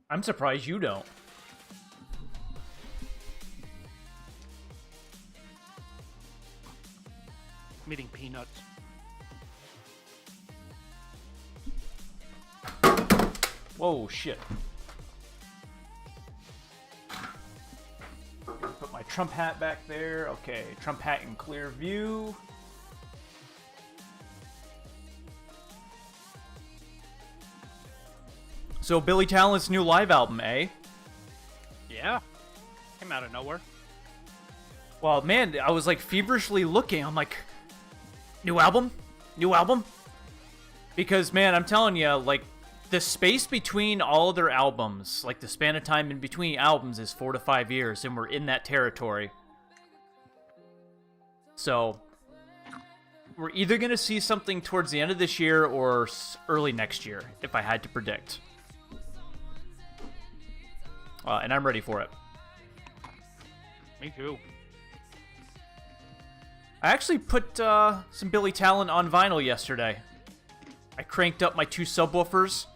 I'm surprised you don't. I'm eating peanuts. Whoa, shit. Put my Trump hat back there. Okay, Trump hat in clear view. So Billy Talent's new live album, eh? Yeah. Came out of nowhere. Well, man, I was like feverishly looking. I'm like, new album? New album? Because, man, I'm telling you, like, the space between all of their albums, like the span of time in between albums is 4 to 5 years, and we're in that territory. So, we're either going to see something towards the end of this year or early next year, if I had to predict. And I'm ready for it. Me too. I actually put some Billy Talent on vinyl yesterday. I cranked up my 2 subwoofers.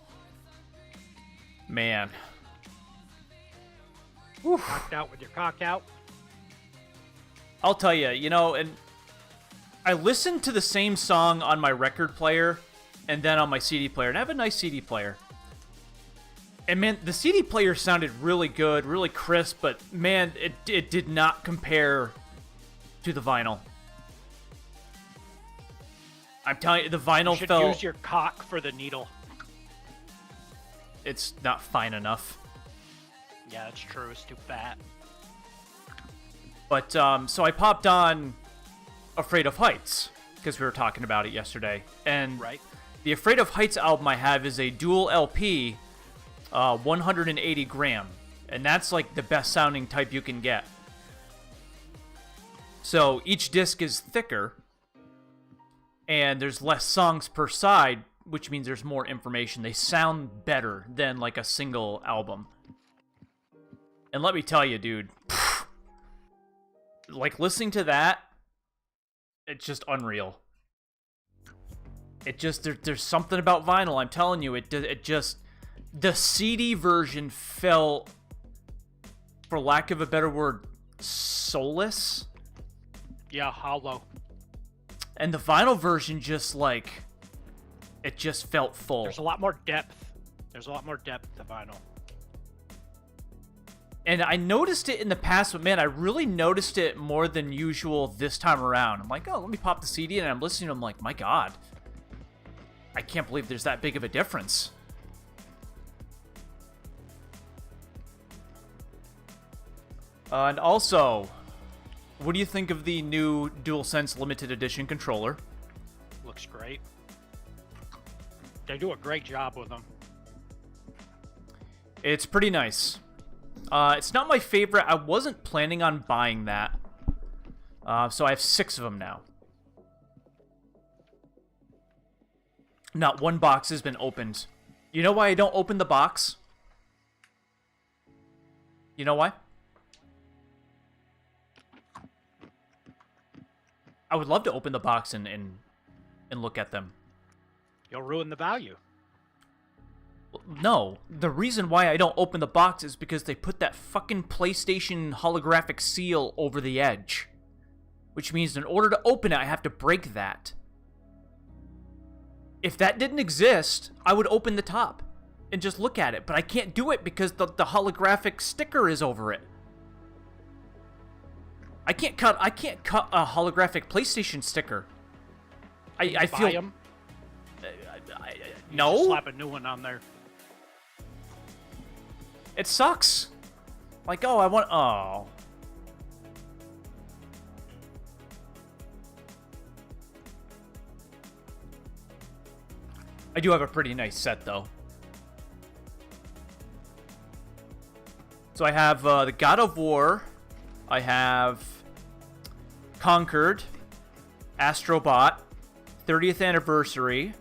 Man. Whew. Knocked out with your cock out. I'll tell you, you know, and I listened to the same song on my record player and then on my CD player, and I have a nice CD player. And man, the CD player sounded really good, really crisp, but man, it did not compare to the vinyl. I'm telling you, the vinyl You should felt... use your cock for the needle. It's not fine enough. Yeah, that's true. It's too fat. But, so I popped on Afraid of Heights, because we were talking about it yesterday. And Right. the Afraid of Heights album I have is a dual LP, 180 gram. And that's like the best sounding type you can get. So each disc is thicker, and there's less songs per side, which means there's more information. They sound better than like a single album. And let me tell you, dude, like listening to that, it's just unreal. It just, there's something about vinyl, I'm telling you, it just, the CD version felt, for lack of a better word, soulless. Yeah, hollow. And the vinyl version just like, it just felt full. There's a lot more depth. There's a lot more depth to vinyl. And I noticed it in the past, but man, I really noticed it more than usual this time around. I'm like, oh, let me pop the CD in, and I'm listening, I'm like, my God. I can't believe there's that big of a difference. And also, what do you think of the new DualSense Limited Edition controller? Looks great. They do a great job with them. It's pretty nice. It's not my favorite. I wasn't planning on buying that. So I have 6 of them now. Not one box has been opened. You know why I don't open the box? You know why? I would love to open the box and look at them. You'll ruin the value. No, the reason why I don't open the box is because they put that fucking PlayStation holographic seal over the edge. Which means in order to open it, I have to break that. If that didn't exist, I would open the top and just look at it. But I can't do it because the holographic sticker is over it. I can't cut a holographic PlayStation sticker. I feel... Buy 'em? No. Just slap a new one on there. It sucks. Like, oh, I want... Oh. I do have a pretty nice set, though. So I have the God of War. I have Conquered, Astrobot, 30th Anniversary,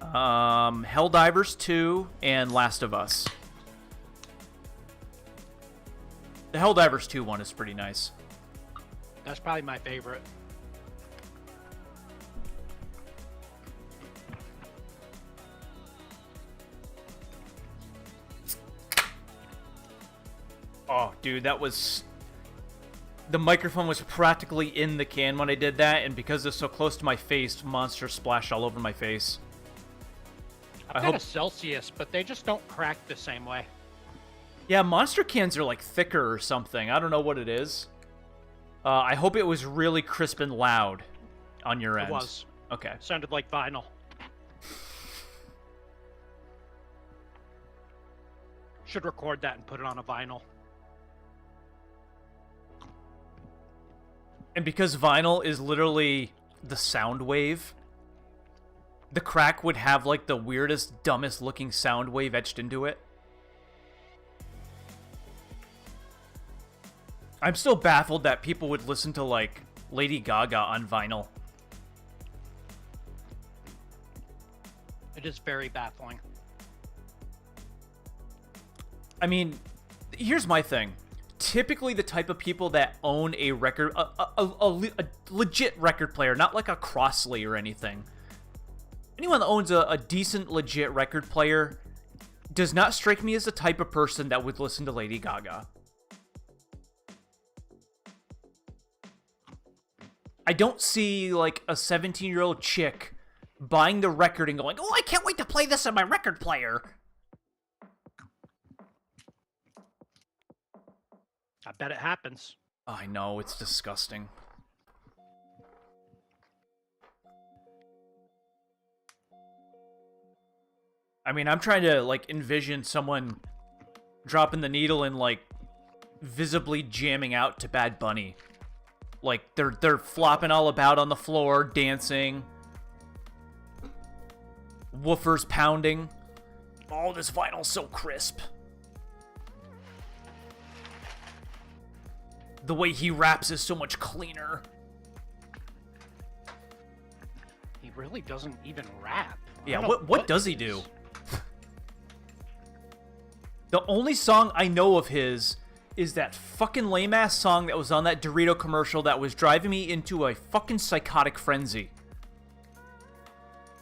Helldivers 2, and Last of Us. The Helldivers 2 one is pretty nice. That's probably my favorite. Oh, dude, that was... The microphone was practically in the can when I did that, and because it's so close to my face, Monster splashed all over my face. I've got a Celsius, but they just don't crack the same way. Yeah, Monster cans are like thicker or something. I don't know what it is. I hope it was really crisp and loud on your end. It was. Okay. Sounded like vinyl. Should record that and put it on a vinyl. And because vinyl is literally the sound wave, the crack would have like the weirdest, dumbest looking sound wave etched into it. I'm still baffled that people would listen to like Lady Gaga on vinyl. It is very baffling. I mean, here's my thing. Typically, the type of people that own a record, a legit record player, not like a Crossley or anything. Anyone that owns a decent, legit record player does not strike me as the type of person that would listen to Lady Gaga. I don't see, like, a 17-year-old chick buying the record and going, "Oh, I can't wait to play this on my record player." I bet it happens. I know, it's disgusting. I mean, I'm trying to, like, envision someone dropping the needle and, like, visibly jamming out to Bad Bunny. Like, they're flopping all about on the floor, dancing. Woofers pounding. Oh, this vinyl's so crisp. The way he raps is so much cleaner. He really doesn't even rap. Yeah, what does he do? The only song I know of his is that fucking lame-ass song that was on that Dorito commercial that was driving me into a fucking psychotic frenzy.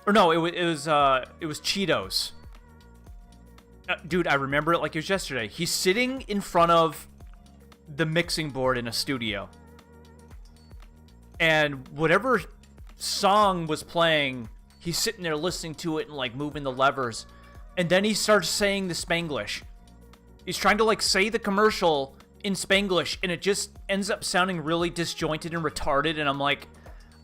Or no, it was Cheetos. Dude, I remember it like it was yesterday. He's sitting in front of the mixing board in a studio. And whatever song was playing, he's sitting there listening to it and like moving the levers. And then he starts saying the Spanglish. He's trying to like say the commercial in Spanglish, and it just ends up sounding really disjointed and retarded. And I'm like,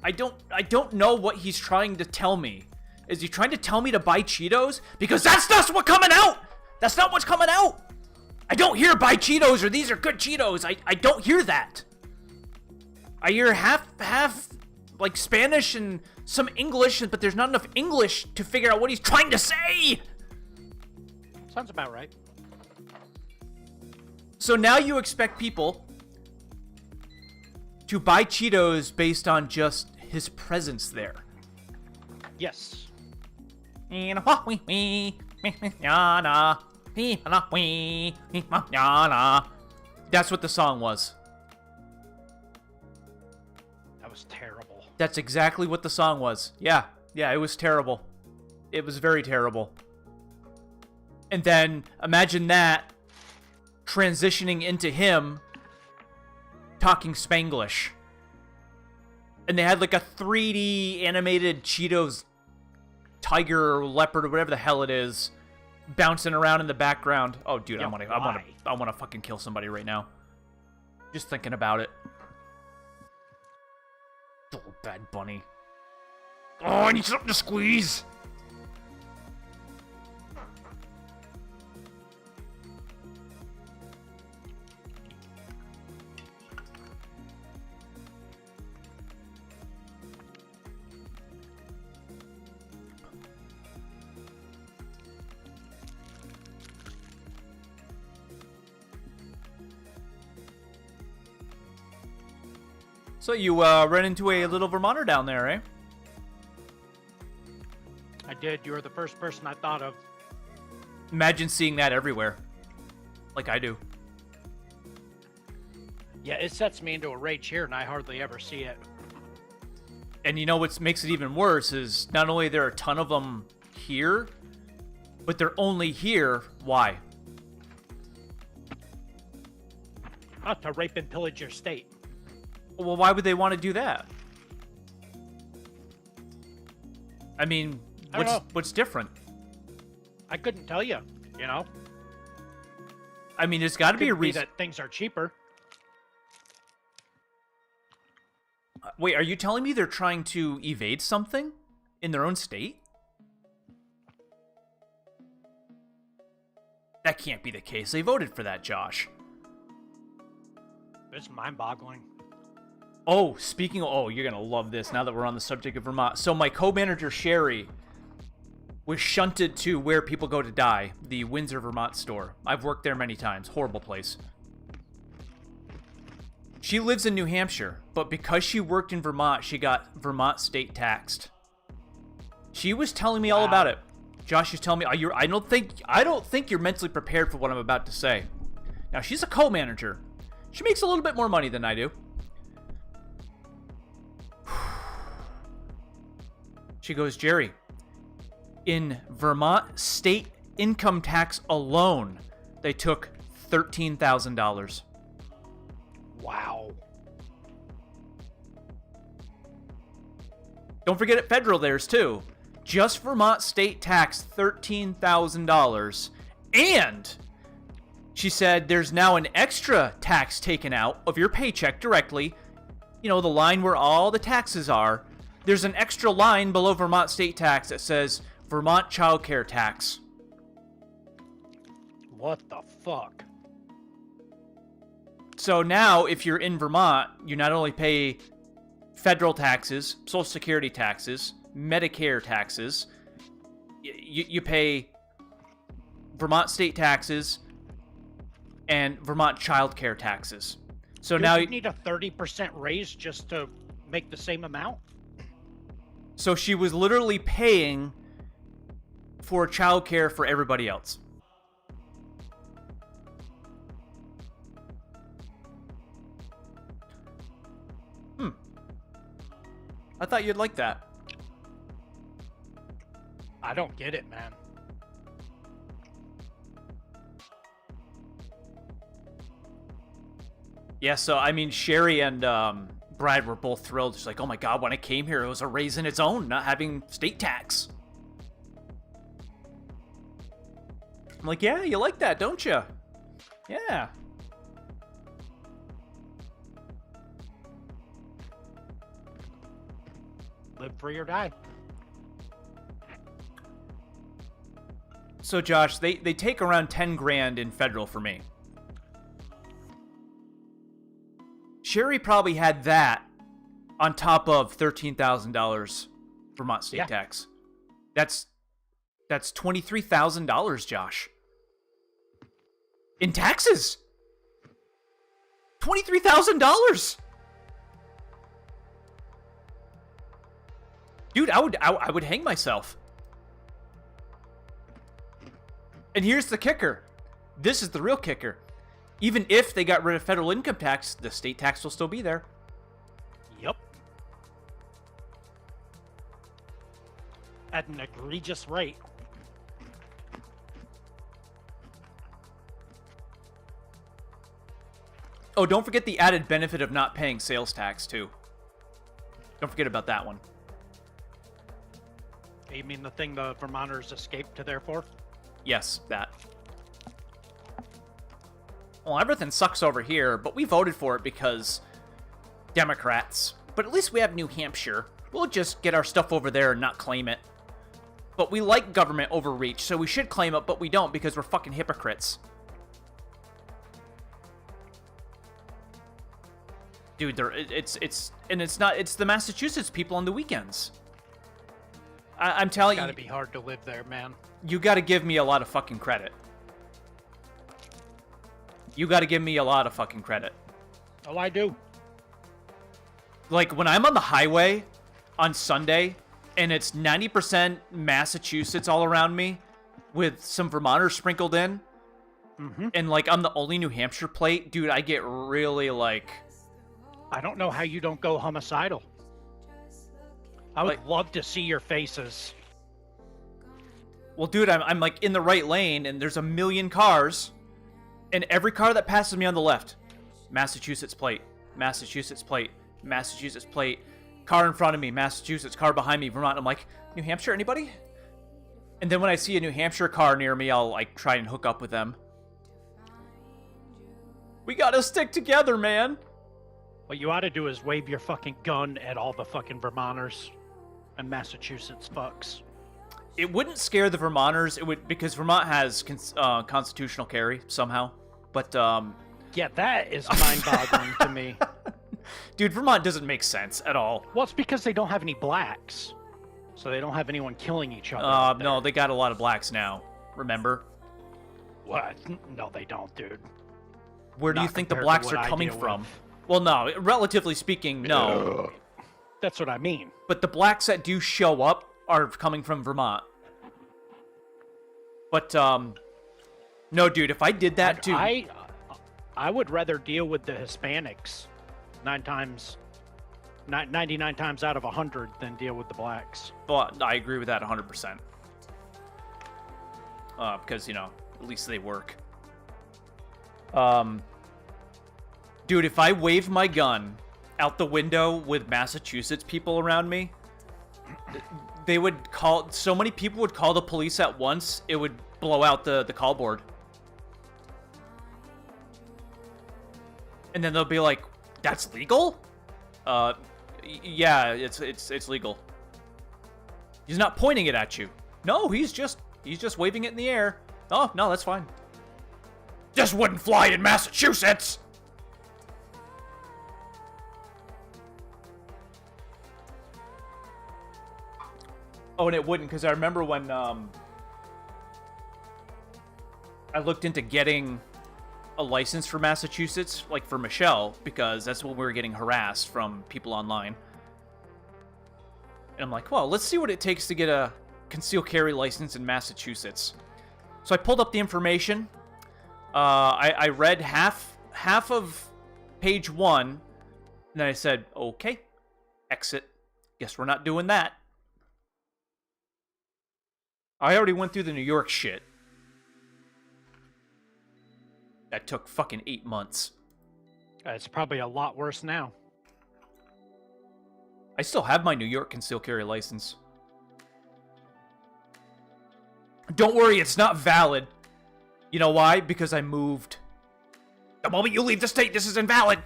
I don't know what he's trying to tell me. Is he trying to tell me to buy Cheetos? Because that's not what's coming out. That's not what's coming out. I don't hear buy Cheetos or these are good Cheetos. I don't hear that. I hear half like Spanish and some English, but there's not enough English to figure out what he's trying to say. Sounds about right. So now you expect people to buy Cheetos based on just his presence there. Yes. That's what the song was. That was terrible. That's exactly what the song was. Yeah, it was terrible. It was very terrible. And then imagine that transitioning into him talking Spanglish. And they had like a 3D animated Cheetos tiger or leopard or whatever the hell it is bouncing around in the background. Oh, dude, Yo, I want to fucking kill somebody right now. Just thinking about it. Oh, Bad Bunny. Oh, I need something to squeeze. So you ran into a little Vermonter down there, eh? I did. You were the first person I thought of. Imagine seeing that everywhere. Like I do. Yeah, it sets me into a rage here, and I hardly ever see it. And you know what makes it even worse is not only there are a ton of them here, but they're only here. Why? To rape and pillage your state. Well, why would they want to do that? I mean, I don't know. what's different? I couldn't tell you, you know? I mean, there's got to be a Could be reason. that things are cheaper. Wait, are you telling me they're trying to evade something in their own state? That can't be the case. They voted for that, Josh. It's mind-boggling. Oh, you're going to love this now that we're on the subject of Vermont. So my co-manager, Sherry, was shunted to where people go to die, the Windsor, Vermont store. I've worked there many times. Horrible place. She lives in New Hampshire, but because she worked in Vermont, she got Vermont state taxed. She was telling me all about it. Josh is telling me, I don't think you're mentally prepared for what I'm about to say. Now, she's a co-manager. She makes a little bit more money than I do. She goes, Jerry, in Vermont state income tax alone, they took $13,000. Wow. Don't forget at federal theirs too. Just Vermont state tax, $13,000. And she said there's now an extra tax taken out of your paycheck directly. You know, the line where all the taxes are. There's an extra line below Vermont state tax that says Vermont child care tax. What the fuck? So now, if you're in Vermont, you not only pay federal taxes, Social Security taxes, Medicare taxes, you pay Vermont state taxes and Vermont child care taxes. So now you need a 30% raise just to make the same amount? So she was literally paying for child care for everybody else. I thought you'd like that. I don't get it, man. Yeah, so I mean, Sherry and Brad were both thrilled. She's like, oh my god, when I came here, it was a raise in its own, not having state tax. I'm like, yeah, you like that, don't you? Yeah. Live free or die. So Josh, they take around 10 grand in federal for me. Sherry probably had that on top of $13,000 Vermont state tax. That's $23,000, Josh. In taxes. $23,000. Dude, I would hang myself. And here's the kicker. This is the real kicker. Even if they got rid of federal income tax, the state tax will still be there. Yep. At an egregious rate. Oh, don't forget the added benefit of not paying sales tax, too. Don't forget about that one. You mean the thing the Vermonters escaped to there for? Yes, that. Well, everything sucks over here, but we voted for it because Democrats. But at least we have New Hampshire. We'll just get our stuff over there and not claim it. But we like government overreach, so we should claim it, but we don't because we're fucking hypocrites. Dude, it's the Massachusetts people on the weekends. I'm telling you. It's gotta be hard to live there, man. You gotta give me a lot of fucking credit. You gotta give me a lot of fucking credit. Oh, I do. Like, when I'm on the highway on Sunday, and it's 90% Massachusetts all around me, with some Vermonters sprinkled in, and, like, I'm the only New Hampshire plate, dude, I get really, like... I don't know how you don't go homicidal. I would love to see your faces. Well, dude, I'm like in the right lane, and there's a million cars, and every car that passes me on the left, Massachusetts plate. Massachusetts plate. Massachusetts plate. Car in front of me. Massachusetts. Car behind me. Vermont. I'm like, New Hampshire, anybody? And then when I see a New Hampshire car near me, I'll like try and hook up with them. We gotta stick together, man. What you ought to do is wave your fucking gun at all the fucking Vermonters and Massachusetts fucks. It wouldn't scare the Vermonters. It would, because Vermont has constitutional carry somehow. But yeah, that is mind-boggling to me. Dude, Vermont doesn't make sense at all. Well, it's because they don't have any blacks, so they don't have anyone killing each other. No, they got a lot of blacks now. Remember? What? No, they don't, dude. Where do you think the blacks are coming from? Well, no, relatively speaking, no. That's what I mean. But the blacks that do show up are coming from Vermont. But, no, dude, if I did that, too... I would rather deal with the Hispanics 99 times out of 100 than deal with the blacks. Well, I agree with that 100%. Because, you know, at least they work. Dude, if I wave my gun out the window with Massachusetts people around me, they would call... So many people would call the police at once, it would blow out the call board. And then they'll be like, that's legal? Yeah, it's legal. He's not pointing it at you. No, he's just waving it in the air. Oh, no, that's fine. Just wouldn't fly in Massachusetts! Oh, and it wouldn't, because I remember when I looked into getting a license for Massachusetts, like for Michelle, because that's when we were getting harassed from people online. And I'm like, well, let's see what it takes to get a concealed carry license in Massachusetts. So I pulled up the information. I read half of page 1, and then I said, okay, exit. Guess we're not doing that. I already went through the New York shit. That took fucking 8 months. It's probably a lot worse now. I still have my New York concealed carry license. Don't worry, it's not valid. You know why? Because I moved. The moment you leave the state, this is invalid.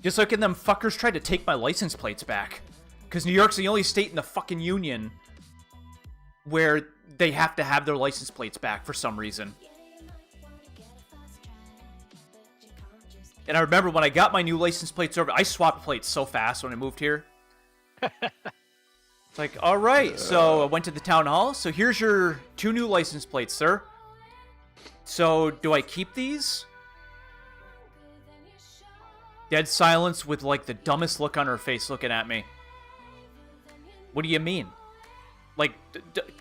Just like when them fuckers tried to take my license plates back. Because New York's the only state in the fucking union where they have to have their license plates back for some reason. And I remember when I got my new license plates over, I swapped plates so fast when I moved here. It's like, all right, so I went to the town hall. So here's your 2 new license plates, sir. So do I keep these? Dead silence with like the dumbest look on her face looking at me. What do you mean? Like,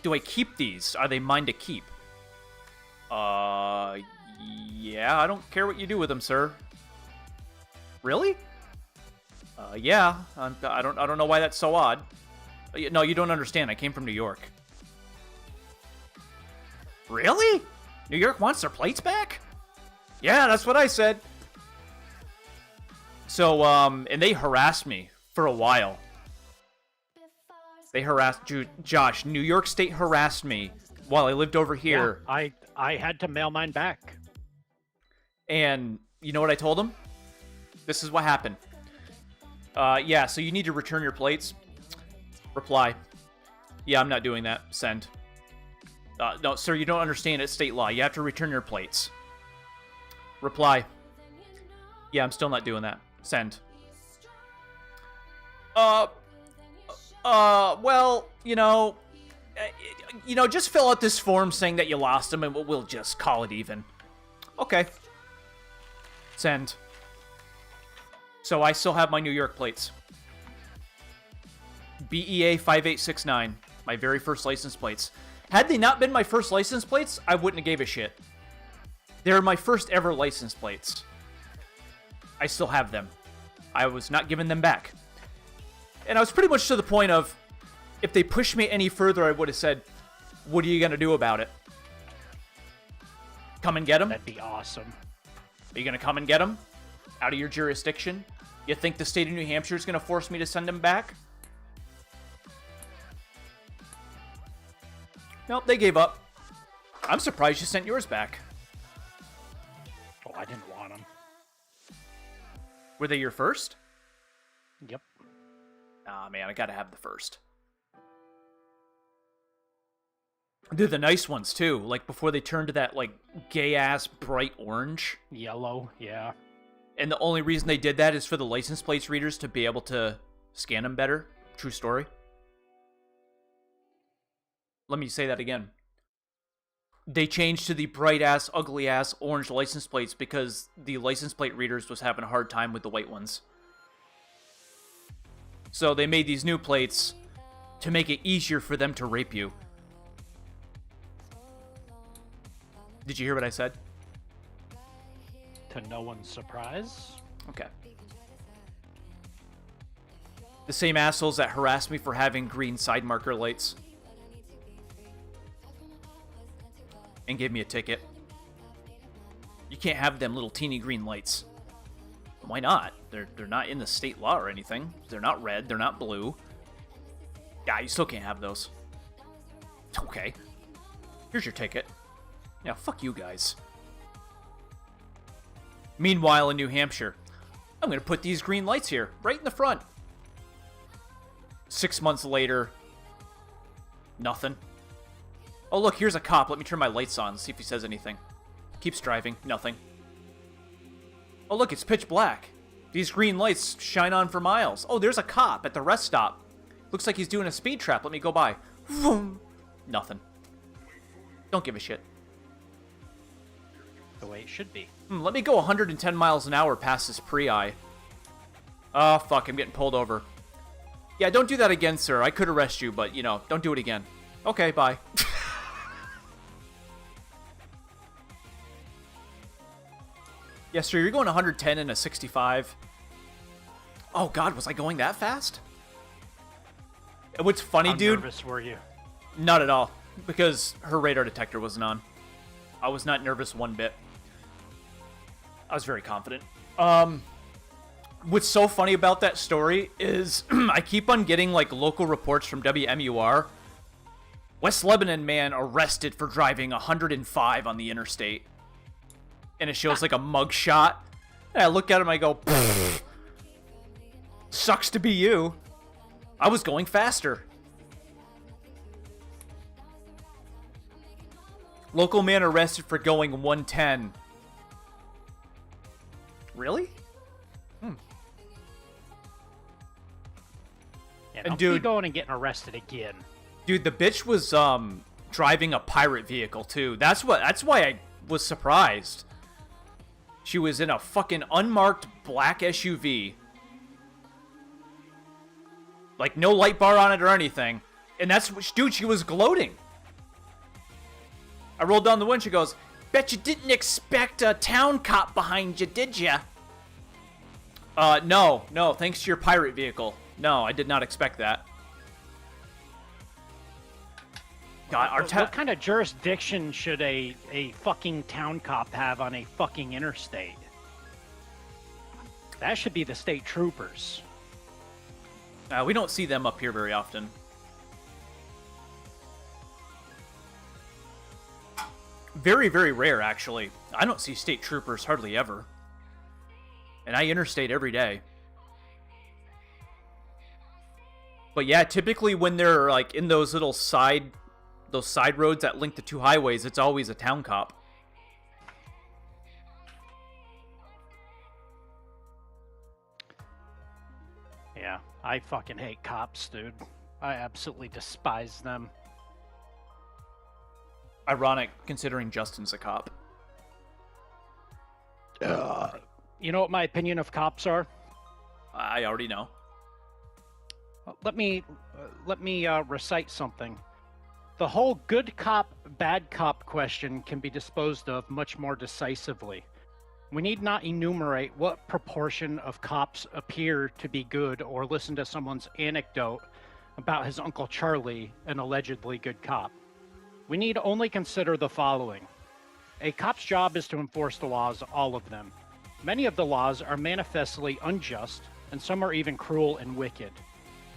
do I keep these? Are they mine to keep? Yeah, I don't care what you do with them, sir. Really? Yeah. I don't know why that's so odd. No, you don't understand. I came from New York. Really? New York wants their plates back? Yeah, that's what I said. So, and they harassed me for a while. They harassed Josh. New York State harassed me while I lived over here. Yeah, I had to mail mine back. And you know what I told them? This is what happened. Yeah, so you need to return your plates. Reply. Yeah, I'm not doing that. Send. No, sir, you don't understand. It's state law. You have to return your plates. Reply. Yeah, I'm still not doing that. Send. Well, you know, just fill out this form saying that you lost them, and we'll just call it even. Okay. Send. So I still have my New York plates. BEA 5869, my very first license plates. Had they not been my first license plates, I wouldn't have gave a shit. They're my first ever license plates. I still have them. I was not giving them back. And I was pretty much to the point of, if they pushed me any further, I would have said, what are you going to do about it? Come and get them? That'd be awesome. Are you going to come and get him? Out of your jurisdiction? You think the state of New Hampshire is going to force me to send him back? Nope, they gave up. I'm surprised you sent yours back. Oh, I didn't want them. Were they your first? Yep. Ah, man, I gotta have the first. They're the nice ones, too. Like, before they turn to that, like, gay-ass bright orange. Yellow, yeah. And the only reason they did that is for the license plates readers to be able to scan them better. True story. Let me say that again. They changed to the bright-ass, ugly-ass orange license plates because the license plate readers was having a hard time with the white ones. So they made these new plates to make it easier for them to rape you. Did you hear what I said? To no one's surprise. Okay. The same assholes that harassed me for having green side marker lights. And gave me a ticket. You can't have them little teeny green lights. Why not? They're not in the state law or anything. They're not red. They're not blue. Yeah, you still can't have those. Okay. Here's your ticket. Yeah, fuck you guys. Meanwhile, in New Hampshire, I'm going to put these green lights here, right in the front. 6 months later, nothing. Oh, look, here's a cop. Let me turn my lights on, see if he says anything. Keeps driving. Nothing. Oh, look, it's pitch black. These green lights shine on for miles. Oh, there's a cop at the rest stop. Looks like he's doing a speed trap. Let me go by. Vroom. Nothing. Don't give a shit. The way it should be. Let me go 110 miles an hour past this pre-eye. Oh, fuck, I'm getting pulled over. Yeah, don't do that again, sir. I could arrest you, but, you know, don't do it again. Okay, bye. Yes, sir, you're going 110 in a 65. Oh, God, was I going that fast? And what's funny, How dude? nervous were you? Not at all, because her radar detector wasn't on. I was not nervous one bit. I was very confident. What's so funny about that story is I keep on getting, like, local reports from WMUR. West Lebanon man arrested for driving 105 on the interstate. And it shows, like, a mug shot. And I look at him, I go, pfft. Sucks to be you. I was going faster. Local man arrested for going 110. Really? Yeah, And don't dude- be going and getting arrested again. Dude, the bitch was driving a pirate vehicle too. That's why I was surprised. She was in a fucking unmarked black SUV. Like no light bar on it or anything. And that's what dude, she was gloating. I rolled down the window, she goes, "Bet you didn't expect a town cop behind you, did ya?" No, thanks to your pirate vehicle. No, I did not expect that. God, our What kind of jurisdiction should a fucking town cop have on a fucking interstate? That should be the state troopers. we don't see them up here very often. Very, very rare, actually. I don't see state troopers hardly ever. And I interstate every day. But yeah, typically when they're like in those little side roads that link the two highways, it's always a town cop. Yeah, I fucking hate cops, dude. I absolutely despise them. Ironic, considering Justin's a cop. You know what my opinion of cops are? I already know. Let me recite something. The whole good cop, bad cop question can be disposed of much more decisively. We need not enumerate what proportion of cops appear to be good or listen to someone's anecdote about his Uncle Charlie, an allegedly good cop. We need only consider the following. A cop's job is to enforce the laws, all of them. Many of the laws are manifestly unjust, and some are even cruel and wicked.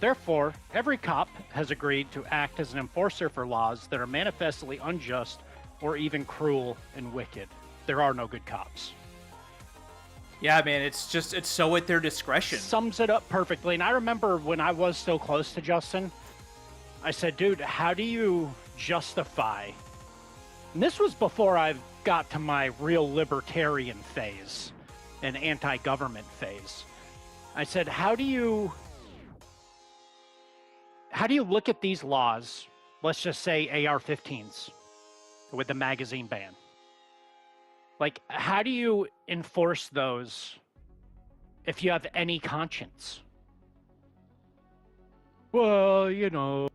Therefore, every cop has agreed to act as an enforcer for laws that are manifestly unjust or even cruel and wicked. There are no good cops. Yeah, man, it's so at their discretion. Sums it up perfectly. And I remember when I was still close to Justin, I said, dude, how do you justify? And this was before I got to my real libertarian phase and anti-government phase. I said, how do you look at these laws, let's just say AR-15s with the magazine ban? Like, how do you enforce those if you have any conscience? Well, you know,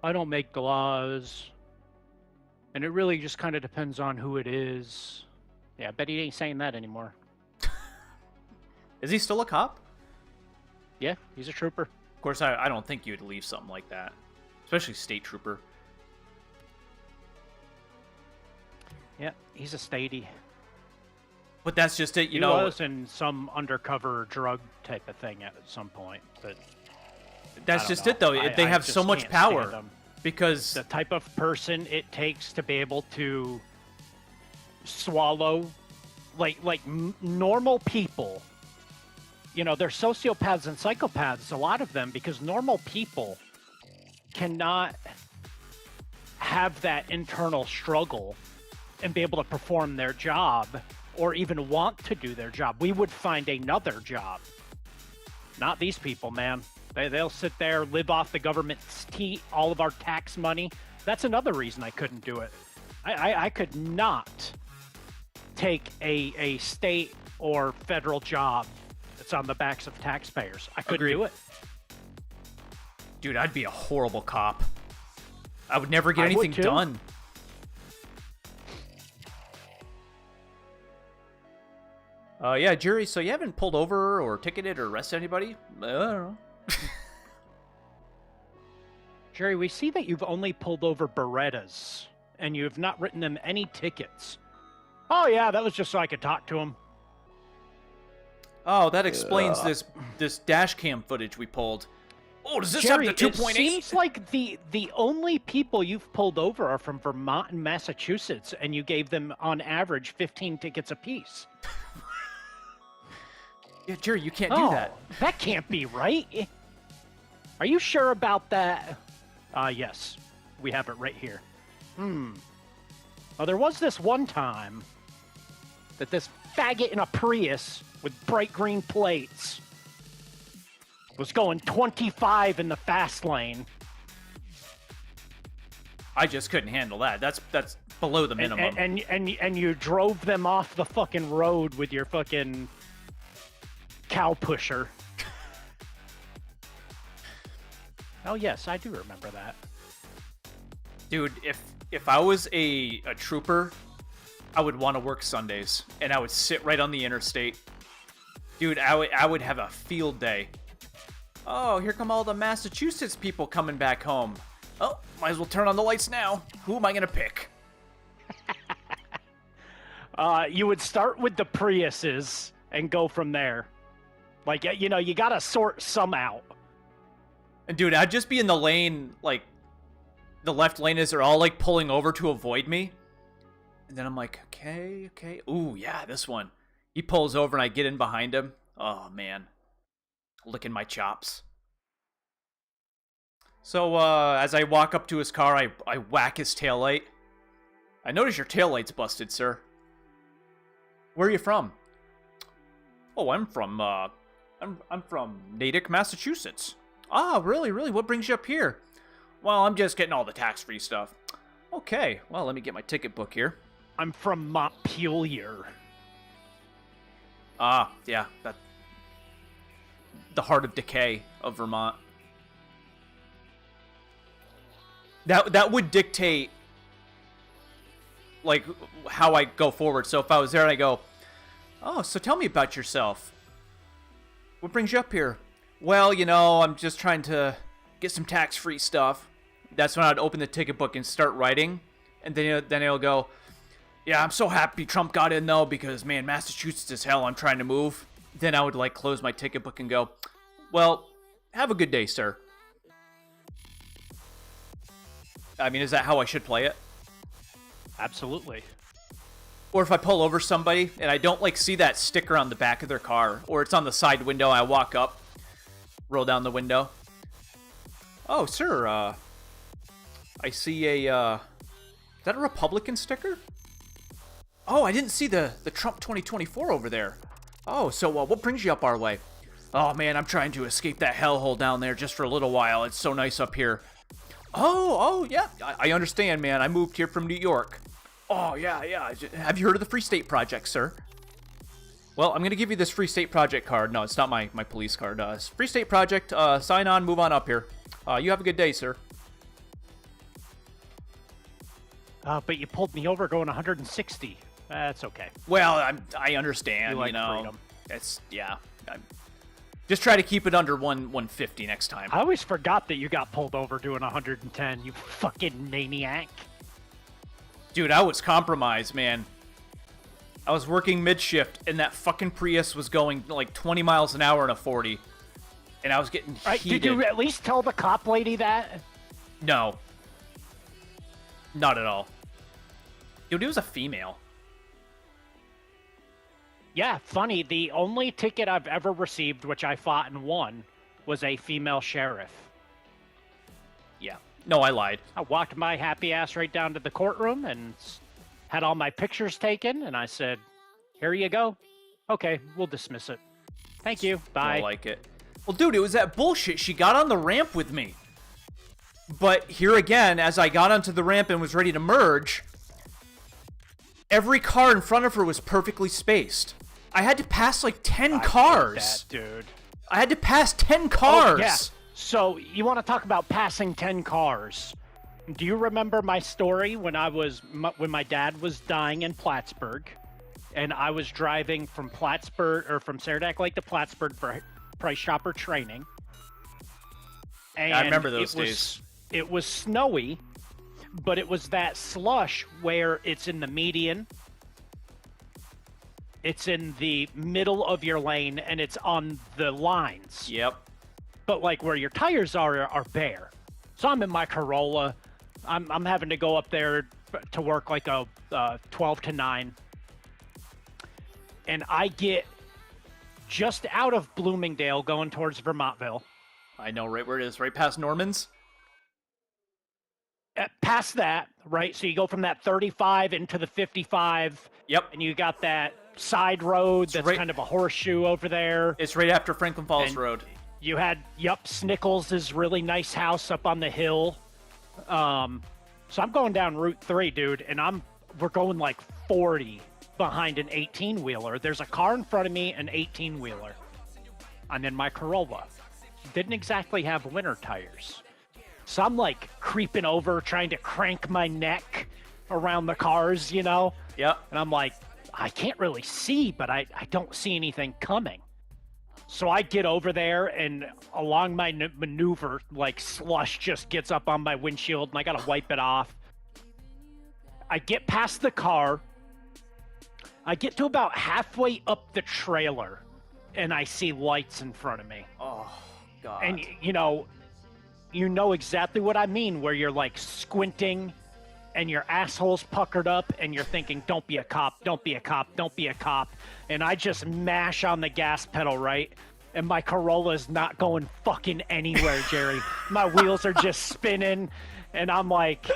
I don't make the laws. And it really just kind of depends on who it is. Yeah, I bet he ain't saying that anymore. Is he still a cop? Yeah, he's a trooper. Of course, I don't think you'd leave something like that. Especially state trooper. Yeah, he's a statey. But that's just it, you He know. was in some undercover drug type of thing at some point, but That's just it, though. They have so just much can't stand power. him. Because The type of person it takes to be able to swallow, normal people. You know, they're sociopaths and psychopaths, a lot of them, because normal people cannot have that internal struggle and be able to perform their job or even want to do their job. We would find another job. Not these people, man. They'll sit there, live off the government's all of our tax money. That's another reason I couldn't do it. I could not take a state or federal job that's on the backs of taxpayers. I couldn't Agreed. do it. dude, I'd be a horrible cop. I would never get I would anything too. done. Yeah, jury, so you haven't pulled over or ticketed or arrested anybody? I don't know. Jerry, we see that you've only pulled over Berettas, and you have not written them any tickets. Oh yeah, that was just so I could talk to him. Oh, that explains this dash cam footage we pulled. Oh, does this Jerry, have the it 2.8? seems like the only people you've pulled over are from Vermont and Massachusetts, and you gave them, on average, 15 tickets apiece. Yeah, Jerry, you can't do that. That can't be right. Are you sure about that? Yes. We have it right here. Well, there was this one time that this faggot in a Prius with bright green plates was going 25 in the fast lane. I just couldn't handle that. That's below the minimum. And you drove them off the fucking road with your fucking cow pusher. Oh yes, I do remember that. Dude, if I was a trooper, I would want to work Sundays, and I would sit right on the interstate. Dude, I would have a field day. Oh, here come all the Massachusetts people coming back home. Oh, might as well turn on the lights now. Who am I gonna pick? You would start with the Priuses and go from there. Like, you know, you gotta sort some out. And dude, I'd just be in the lane, like, the left lane as they're all, like, pulling over to avoid me. And then I'm like, okay. Ooh, yeah, this one. He pulls over and I get in behind him. Oh, man. Licking my chops. So, as I walk up to his car, I whack his taillight. I notice your taillight's busted, sir. Where are you from? Oh, I'm from Natick, Massachusetts. Ah, really? What brings you up here? Well, I'm just getting all the tax-free stuff. Okay, well, let me get my ticket book here. I'm from Montpelier. Ah, yeah, the heart of decay of Vermont. That would dictate, like, how I go forward. So if I was there and I go, oh, so tell me about yourself. What brings you up here? Well, you know, I'm just trying to get some tax-free stuff. That's when I'd open the ticket book and start writing. And then he'll go, Yeah, I'm so happy Trump got in, though, because, man, Massachusetts is hell. I'm trying to move. Then I would, like, close my ticket book and go, well, have a good day, sir. I mean, is that how I should play it? Absolutely. Or if I pull over somebody and I don't, like, see that sticker on the back of their car, or it's on the side window, I walk up, roll down the window. Oh, sir, I see a, is that a Republican sticker? Oh, I didn't see the Trump 2024 over there. Oh, so what brings you up our way? Oh, man, I'm trying to escape that hellhole down there just for a little while. It's so nice up here. Oh, yeah, I understand, man. I moved here from New York. Oh, yeah. Have you heard of the Free State Project, sir? Well, I'm going to give you this Free State Project card. No, it's not my police card. Free State Project, sign on, move on up here. You have a good day, sir. But you pulled me over going 160. That's okay. Well, I understand, You like you know. freedom. It's, yeah. Just try to keep it under 150 next time. I always forgot that you got pulled over doing 110, you fucking maniac. Dude, I was compromised, man. I was working mid-shift, and that fucking Prius was going like 20 miles an hour in a 40. And I was getting Right, heated. did you at least tell the cop lady that? No. Not at all. Dude, it was a female. Yeah, funny. The only ticket I've ever received, which I fought and won, was a female sheriff. Yeah. No, I lied. I walked my happy ass right down to the courtroom and had all my pictures taken, and I said, here you go. Okay, we'll dismiss it. Thank you. Bye. I like it. Well, dude, it was that bullshit. She got on the ramp with me. But here again, as I got onto the ramp and was ready to merge, every car in front of her was perfectly spaced. I had to pass like 10 cars. That, dude. I had to pass 10 cars. Oh, yeah. So you want to talk about passing 10 cars? Do you remember my story when when my dad was dying in Plattsburgh, and I was driving from Plattsburgh or from Saranac Lake to Plattsburgh for Price Chopper training? And I remember those days. It was snowy, but it was that slush where it's in the median, it's in the middle of your lane, and it's on the lines. Yep. But like where your tires are bare. So I'm in my Corolla. I'm having to go up there to work like a 12 to 9. And I get just out of Bloomingdale going towards Vermontville. I know right where it is, right past Norman's. Past that, right? So you go from that 35 into the 55. Yep. And you got that side road that's right- kind of a horseshoe over there. It's right after Franklin Falls And Road. You had, Snickles' really nice house up on the hill. So I'm going down Route 3, dude, and we're going like 40 behind an 18-wheeler. There's a car in front of me, an 18-wheeler. I'm in my Corolla. Didn't exactly have winter tires. So I'm like creeping over, trying to crank my neck around the cars, you know? Yep. And I'm like, I can't really see, but I don't see anything coming. So I get over there, and along my maneuver, like slush just gets up on my windshield, and I gotta wipe it off. I get past the car. I get to about halfway up the trailer, and I see lights in front of me. Oh, God. And you know exactly what I mean, where you're like squinting and your asshole's puckered up and you're thinking, don't be a cop, don't be a cop, don't be a cop. And I just mash on the gas pedal, right? And my Corolla's not going fucking anywhere, Jerry. My wheels are just spinning. And I'm like,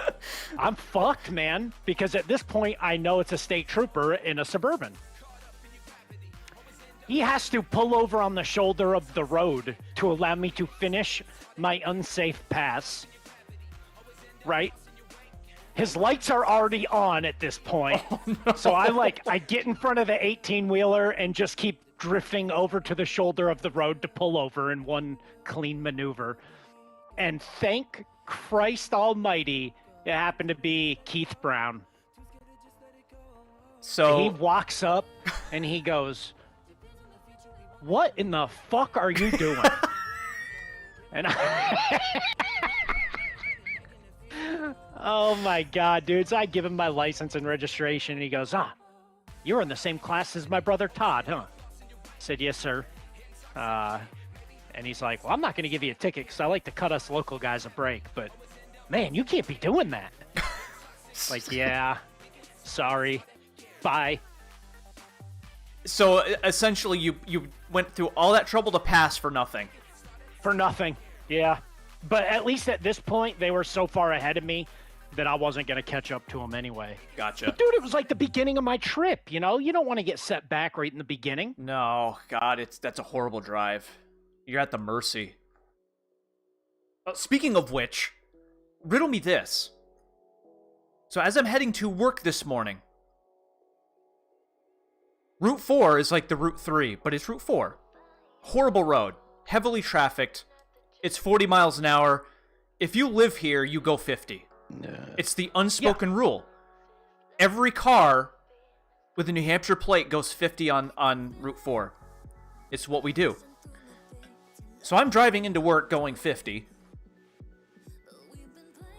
I'm fucked, man. Because at this point, I know it's a state trooper in a Suburban. He has to pull over on the shoulder of the road to allow me to finish my unsafe pass. Right? His lights are already on at this point. Oh, no. So I get in front of the 18-wheeler and just keep drifting over to the shoulder of the road to pull over in one clean maneuver. And thank Christ almighty, it happened to be Keith Brown. So he walks up and he goes, "What in the fuck are you doing?" And Oh my God, dude. So I give him my license and registration, and he goes, you're in the same class as my brother Todd, huh? I said, yes, sir. And he's like, well, I'm not going to give you a ticket because I like to cut us local guys a break, but man, you can't be doing that. Like, yeah, sorry, bye. So essentially, you went through all that trouble to pass for nothing. For nothing, yeah. But at least at this point, they were so far ahead of me that I wasn't going to catch up to them anyway. Gotcha. But dude, it was like the beginning of my trip, you know? You don't want to get set back right in the beginning. No, God, that's a horrible drive. You're at the mercy. Speaking of which, riddle me this. So as I'm heading to work this morning, Route 4 is like the Route 3, but it's Route 4. Horrible road, heavily trafficked. It's 40 miles an hour. If you live here, you go 50. It's the unspoken rule. Every car with a New Hampshire plate goes 50 on Route 4. It's what we do. So I'm driving into work going 50.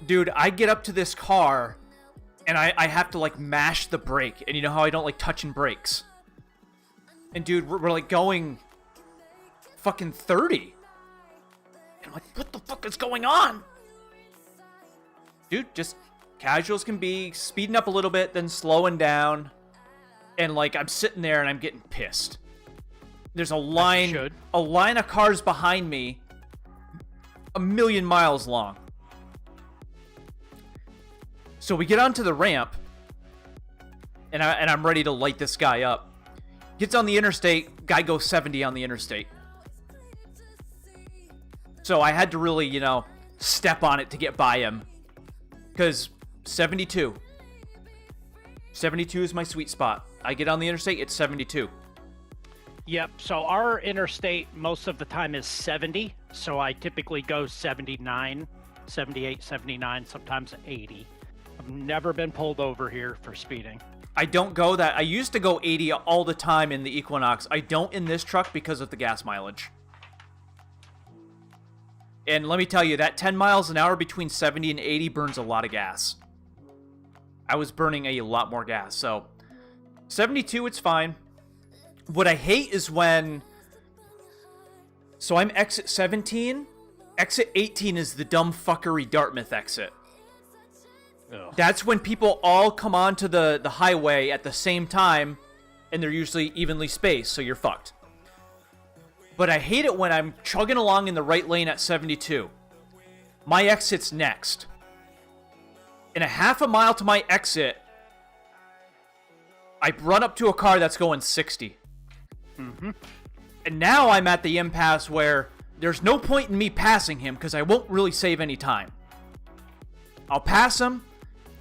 Dude, I get up to this car, and I have to, like, mash the brake. And you know how I don't like touching brakes? And, dude, we're like, going fucking 30. And I'm like, what the fuck is going on? Dude, just casual as can be, speeding up a little bit, then slowing down. And, like, I'm sitting there, and I'm getting pissed. There's a line of cars behind me, 1,000,000 miles long. So we get onto the ramp, and I'm ready to light this guy up. Gets on the interstate, guy goes 70 on the interstate. So I had to really, you know, step on it to get by him. Because 72. 72 is my sweet spot. I get on the interstate, it's 72. Yep, so our interstate most of the time is 70, so I typically go 79, 78, 79, sometimes 80. I've never been pulled over here for speeding. I don't go that. I used to go 80 all the time in the Equinox. I don't in this truck because of the gas mileage. And let me tell you, that 10 miles an hour between 70 and 80 burns a lot of gas. I was burning a lot more gas, so 72, it's fine. What I hate is when... So I'm exit 17. Exit 18 is the dumb fuckery Dartmouth exit. Ugh. That's when people all come onto the highway at the same time, and they're usually evenly spaced, so you're fucked. But I hate it when I'm chugging along in the right lane at 72. My exit's next. In a half a mile to my exit, I run up to a car that's going 60. Mm-hmm. And now I'm at the impasse where there's no point in me passing him because I won't really save any time. I'll pass him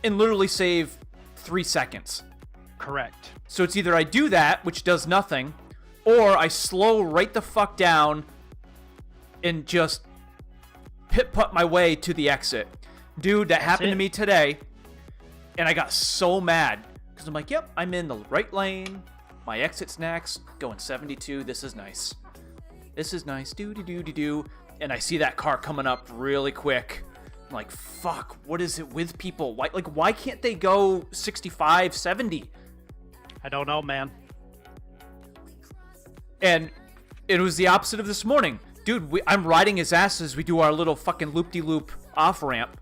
and literally save 3 seconds. Correct. So it's either I do that, which does nothing, or I slow right the fuck down and just pit-putt my way to the exit. Dude, that happened to me today, and I got so mad because I'm like, yep, I'm in the right lane. My exit's next, going 72. This is nice. This is nice. Do-do-do-do-do. And I see that car coming up really quick. I'm like, fuck, what is it with people? Why can't they go 65, 70? I don't know, man. And it was the opposite of this morning. Dude, I'm riding his ass as we do our little fucking loop-de-loop off-ramp.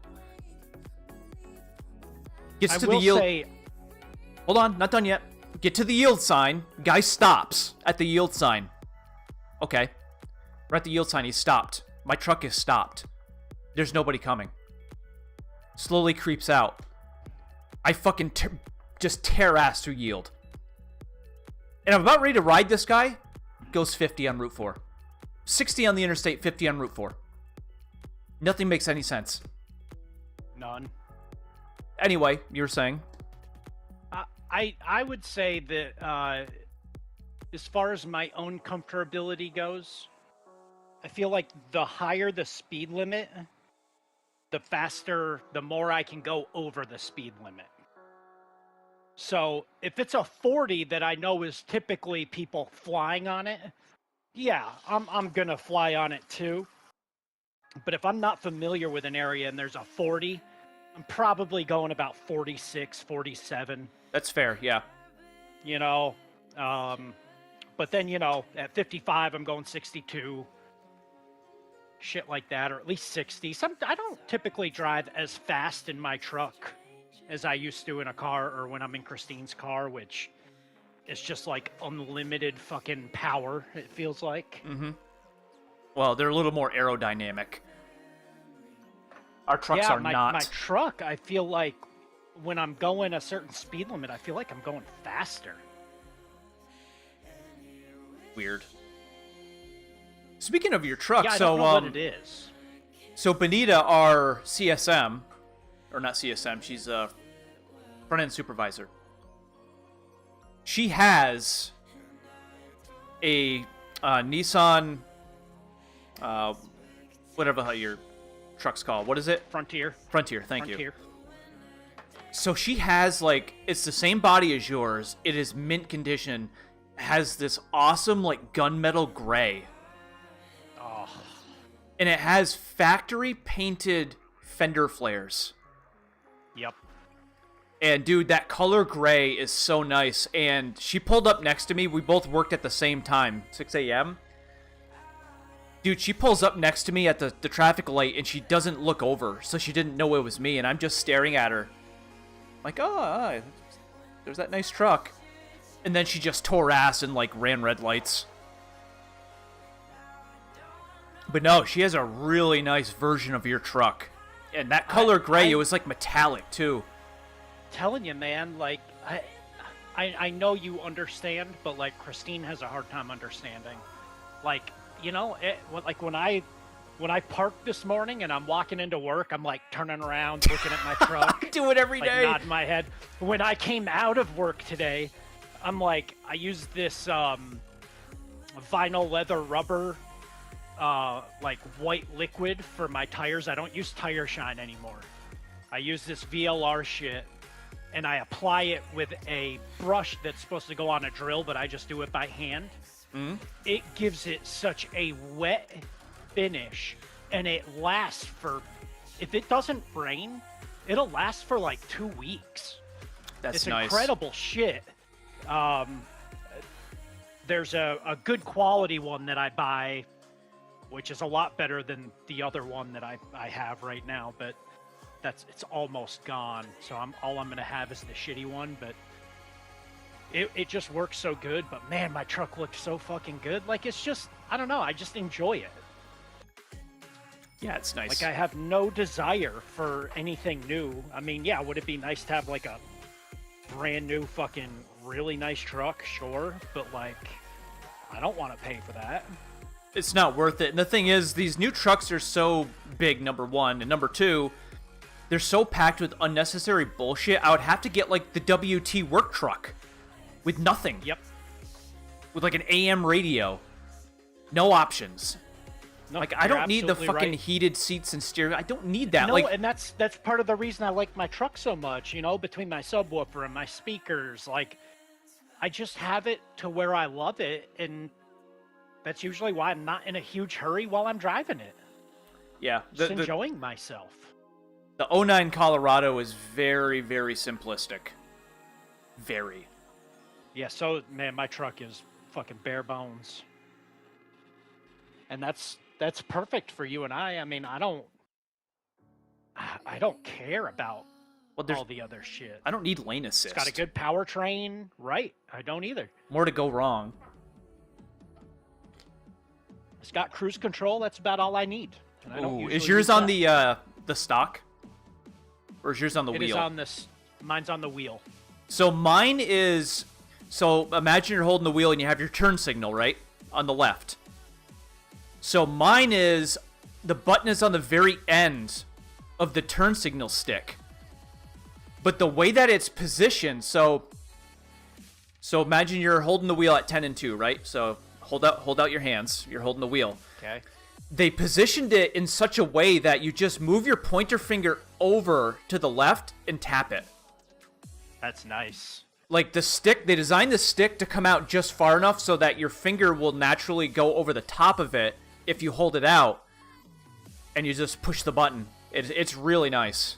Gets to the yield. Hold on, not done yet. Get to the yield sign. Guy stops at the yield sign. Okay. We're at the yield sign. He's stopped. My truck is stopped. There's nobody coming. Slowly creeps out. I fucking just tear ass through yield. And I'm about ready to ride this guy. Goes 50 on Route 4. 60 on the interstate, 50 on Route 4. Nothing makes any sense. None. Anyway, you were saying? I would say that as far as my own comfortability goes, I feel like the higher the speed limit, the faster, the more I can go over the speed limit. So if it's a 40 that I know is typically people flying on it, yeah, I'm gonna fly on it too. But if I'm not familiar with an area and there's a 40 I'm probably going about 46, 47. That's fair, yeah. You know, but then, you know, at 55, I'm going 62. Shit like that, or at least 60. I don't typically drive as fast in my truck as I used to in a car or when I'm in Christine's car, which is just like unlimited fucking power, it feels like. Mm-hmm. Well, they're a little more aerodynamic. Our trucks are not. My truck, I feel like when I'm going a certain speed limit, I feel like I'm going faster. Weird. Speaking of your truck, Yeah, I so don't know what it is. So Benita, our CSM, or not CSM, she's a front-end supervisor. She has a Nissan, whatever the hell your truck's called. What is it? Frontier. Frontier, thank you. Frontier. So she has, like, it's the same body as yours. It is mint condition. Has this awesome, like, gunmetal gray. Oh. And it has factory painted fender flares. Yep. And dude, that color gray is so nice. And she pulled up next to me. We both worked at the same time, 6 a.m. Dude, she pulls up next to me at the traffic light and she doesn't look over. So she didn't know it was me. And I'm just staring at her. Like, oh, there's that nice truck. And then she just tore ass and, like, ran red lights. But no, she has a really nice version of your truck. And that color gray, it was, like, metallic, too. Telling you, man, like, I know you understand, but, like, Christine has a hard time understanding. Like, you know, like, when I park this morning and I'm walking into work, I'm, like, turning around, looking at my truck. I do it every like, day. Nodding my head. When I came out of work today, I'm like, I used this vinyl leather rubber, like white liquid for my tires. I don't use Tire Shine anymore. I use this VLR shit, and I apply it with a brush that's supposed to go on a drill, but I just do it by hand. Mm-hmm. It gives it such a wet finish, and it lasts for, if it doesn't rain, it'll last for like 2 weeks. That's it's nice. Incredible shit. There's a good quality one that I buy, which is a lot better than the other one that I have right now, but it's almost gone. So all I'm gonna have is the shitty one, but it just works so good. But man, my truck looks so fucking good. Like, it's just, I don't know, I just enjoy it. Yeah, it's nice. Like, I have no desire for anything new. I mean, yeah, would it be nice to have like a brand new fucking really nice truck? Sure, but like, I don't want to pay for that. It's not worth it. And the thing is, these new trucks are so big, number one, and number two, they're so packed with unnecessary bullshit. I would have to get like the WT work truck with nothing. Yep. With like an AM radio. No options. No, like, I don't need the absolutely fucking right. heated seats and steering. I don't need that. No, like, and that's part of the reason I like my truck so much, you know, between my subwoofer and my speakers. Like, I just have it to where I love it, and that's usually why I'm not in a huge hurry while I'm driving it. yeah. Just enjoying myself. The 09 Colorado is very, very simplistic. Very. Yeah, so, man, my truck is fucking bare bones. And that's perfect for you and I. I mean, I don't care about all the other shit. I don't need lane assist. It's got a good powertrain, right? I don't either. More to go wrong. It's got cruise control. That's about all I need. And I don't Ooh, usually is yours use on that. the stock? Or is yours on the It wheel? is on this. Mine's on the wheel. So mine is... So imagine you're holding the wheel and you have your turn signal, right? On the left. So mine is... The button is on the very end of the turn signal stick. But the way that it's positioned, so imagine you're holding the wheel at 10 and 2, right? So hold out your hands. You're holding the wheel. Okay. They positioned it in such a way that you just move your pointer finger over to the left and tap it. That's nice. Like, the stick, they designed the stick to come out just far enough so that your finger will naturally go over the top of it if you hold it out and you just push the button. It's really nice.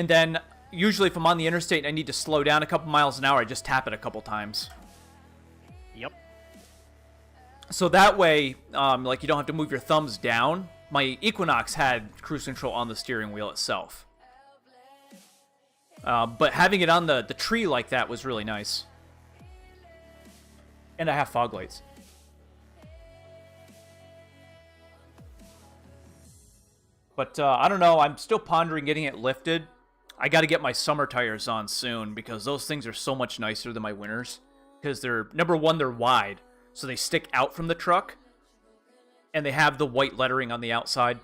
And then usually if I'm on the interstate and I need to slow down a couple miles an hour, I just tap it a couple times. Yep. So that way, like, you don't have to move your thumbs down. My Equinox had cruise control on the steering wheel itself. But having it on the tree like that was really nice. And I have fog lights. But I don't know. I'm still pondering getting it lifted. I got to get my summer tires on soon because those things are so much nicer than my winters. Because they're, number one, they're wide. So they stick out from the truck. And they have the white lettering on the outside.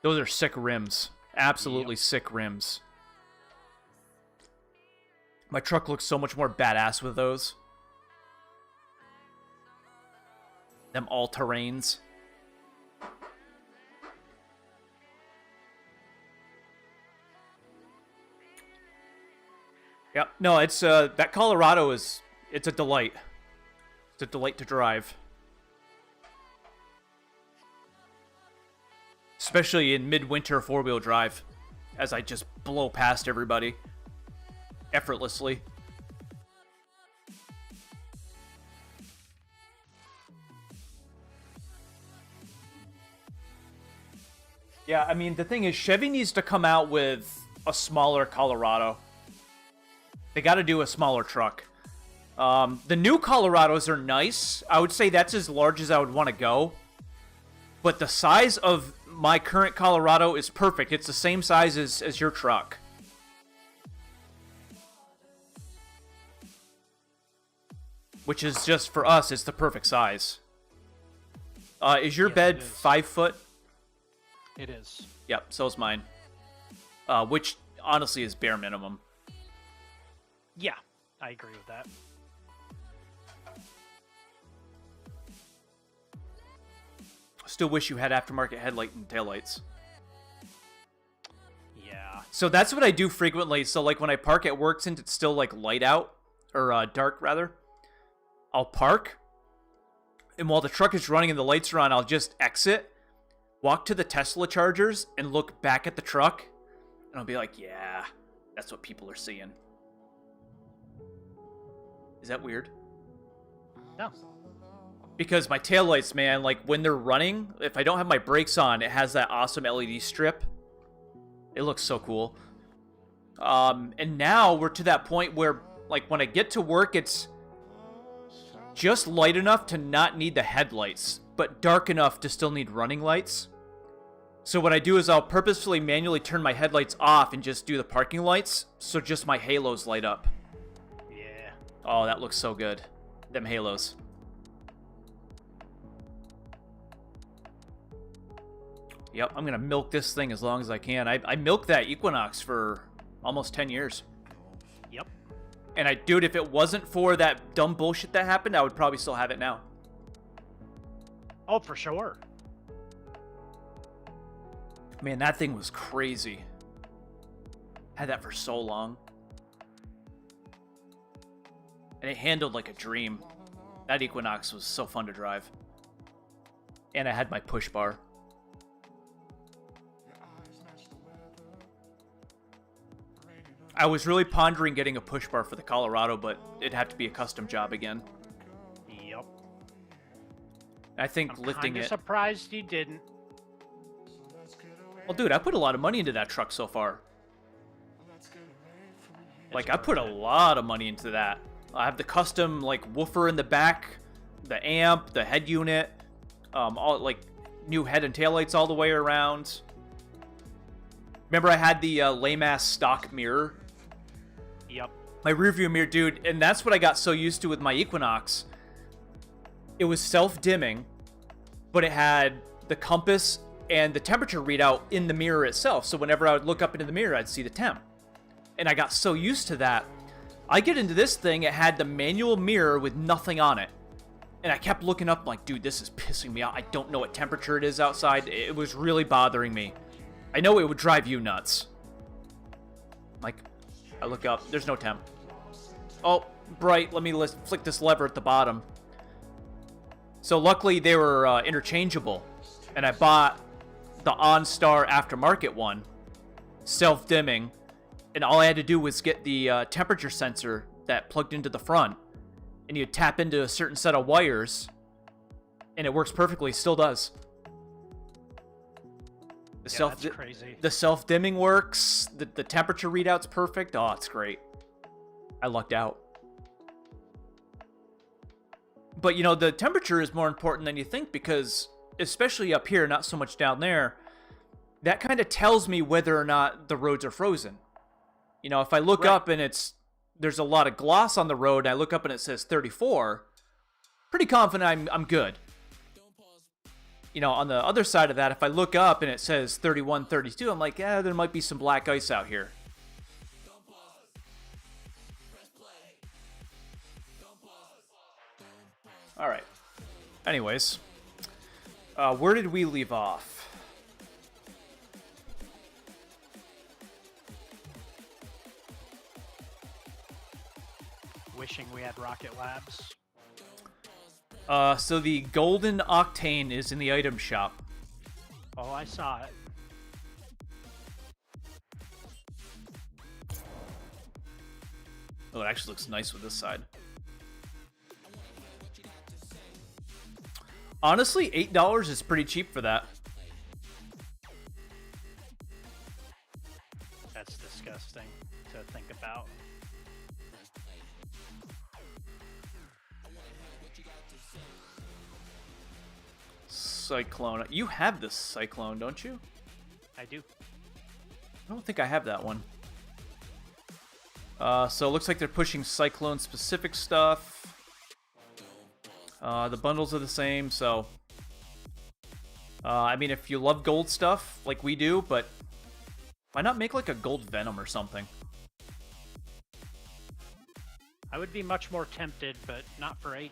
Those are sick rims. Absolutely sick rims. My truck looks so much more badass with those. Them all-terrains. Yep. No, it's that Colorado it's a delight. It's a delight to drive. Especially in midwinter four-wheel drive, as I just blow past everybody effortlessly. Yeah, I mean, the thing is, Chevy needs to come out with a smaller Colorado. They got to do a smaller truck. The new Colorados are nice. I would say that's as large as I would want to go. But the size of my current Colorado is perfect. It's the same size as your truck. Which is just, for us, it's the perfect size. Is your bed 5 foot? It is. Yep, so is mine. Which, honestly, is bare minimum. Yeah, I agree with that. Still wish you had aftermarket headlight and taillights. Yeah. So that's what I do frequently. So, like, when I park at work, since it's still, like, light out, or dark, rather, I'll park, and while the truck is running and the lights are on, I'll just exit, walk to the Tesla chargers, and look back at the truck, and I'll be like, yeah, that's what people are seeing. Is that weird? No. Because my taillights, man, like, when they're running, if I don't have my brakes on, it has that awesome LED strip. It looks so cool. And now we're to that point where, like, when I get to work, it's just light enough to not need the headlights, but dark enough to still need running lights. So what I do is I'll purposefully manually turn my headlights off and just do the parking lights, so just my halos light up. Yeah. Oh, that looks so good. Them halos. Yep, I'm gonna milk this thing as long as I can. I milked that Equinox for almost 10 years. Yep. And dude, if it wasn't for that dumb bullshit that happened, I would probably still have it now. Oh, for sure. Man, that thing was crazy. Had that for so long. And it handled like a dream. That Equinox was so fun to drive. And I had my push bar. I was really pondering getting a push bar for the Colorado, but it'd have to be a custom job again. Yep. I think I'm lifting kinda it... surprised you didn't. Well, dude, I put a lot of money into that truck so far. Like, I put a lot of money into that. I have the custom, like, woofer in the back, the amp, the head unit, all, like, new head and taillights all the way around. Remember I had the lame-ass stock mirror? Yep. My rearview mirror, dude, and that's what I got so used to with my Equinox. It was self-dimming, but it had the compass and the temperature readout in the mirror itself. So whenever I would look up into the mirror, I'd see the temp. And I got so used to that. I get into this thing, it had the manual mirror with nothing on it. And I kept looking up like, dude, this is pissing me off. I don't know what temperature it is outside. It was really bothering me. I know it would drive you nuts. Like, I look up, there's no temp. Oh, bright, let me flick this lever at the bottom. So luckily they were interchangeable. And I bought the OnStar aftermarket one. self-dimming, and all I had to do was get the temperature sensor that plugged into the front, and you tap into a certain set of wires, and it works perfectly. Still does. That's crazy. The self-dimming works. The temperature readout's perfect. Oh, it's great. I lucked out. But, you know, the temperature is more important than you think because, especially up here, not so much down there, that kind of tells me whether or not the roads are frozen. You know, if I look up and there's a lot of gloss on the road, and I look up and it says 34, pretty confident I'm good. You know, on the other side of that, if I look up and it says 31, 32, I'm like, yeah, there might be some black ice out here. All right. Anyways, where did we leave off? Wishing we had Rocket Labs. So the golden octane is in the item shop. Oh, I saw it. Oh, it actually looks nice with this side. Honestly, $8 is pretty cheap for that. That's disgusting to think about. Cyclone. You have this Cyclone, don't you? I do. I don't think I have that one. So it looks like they're pushing Cyclone-specific stuff. The bundles are the same, so... I mean, if you love gold stuff, like we do, but... why not make, like, a gold Venom or something? I would be much more tempted, but not for $8.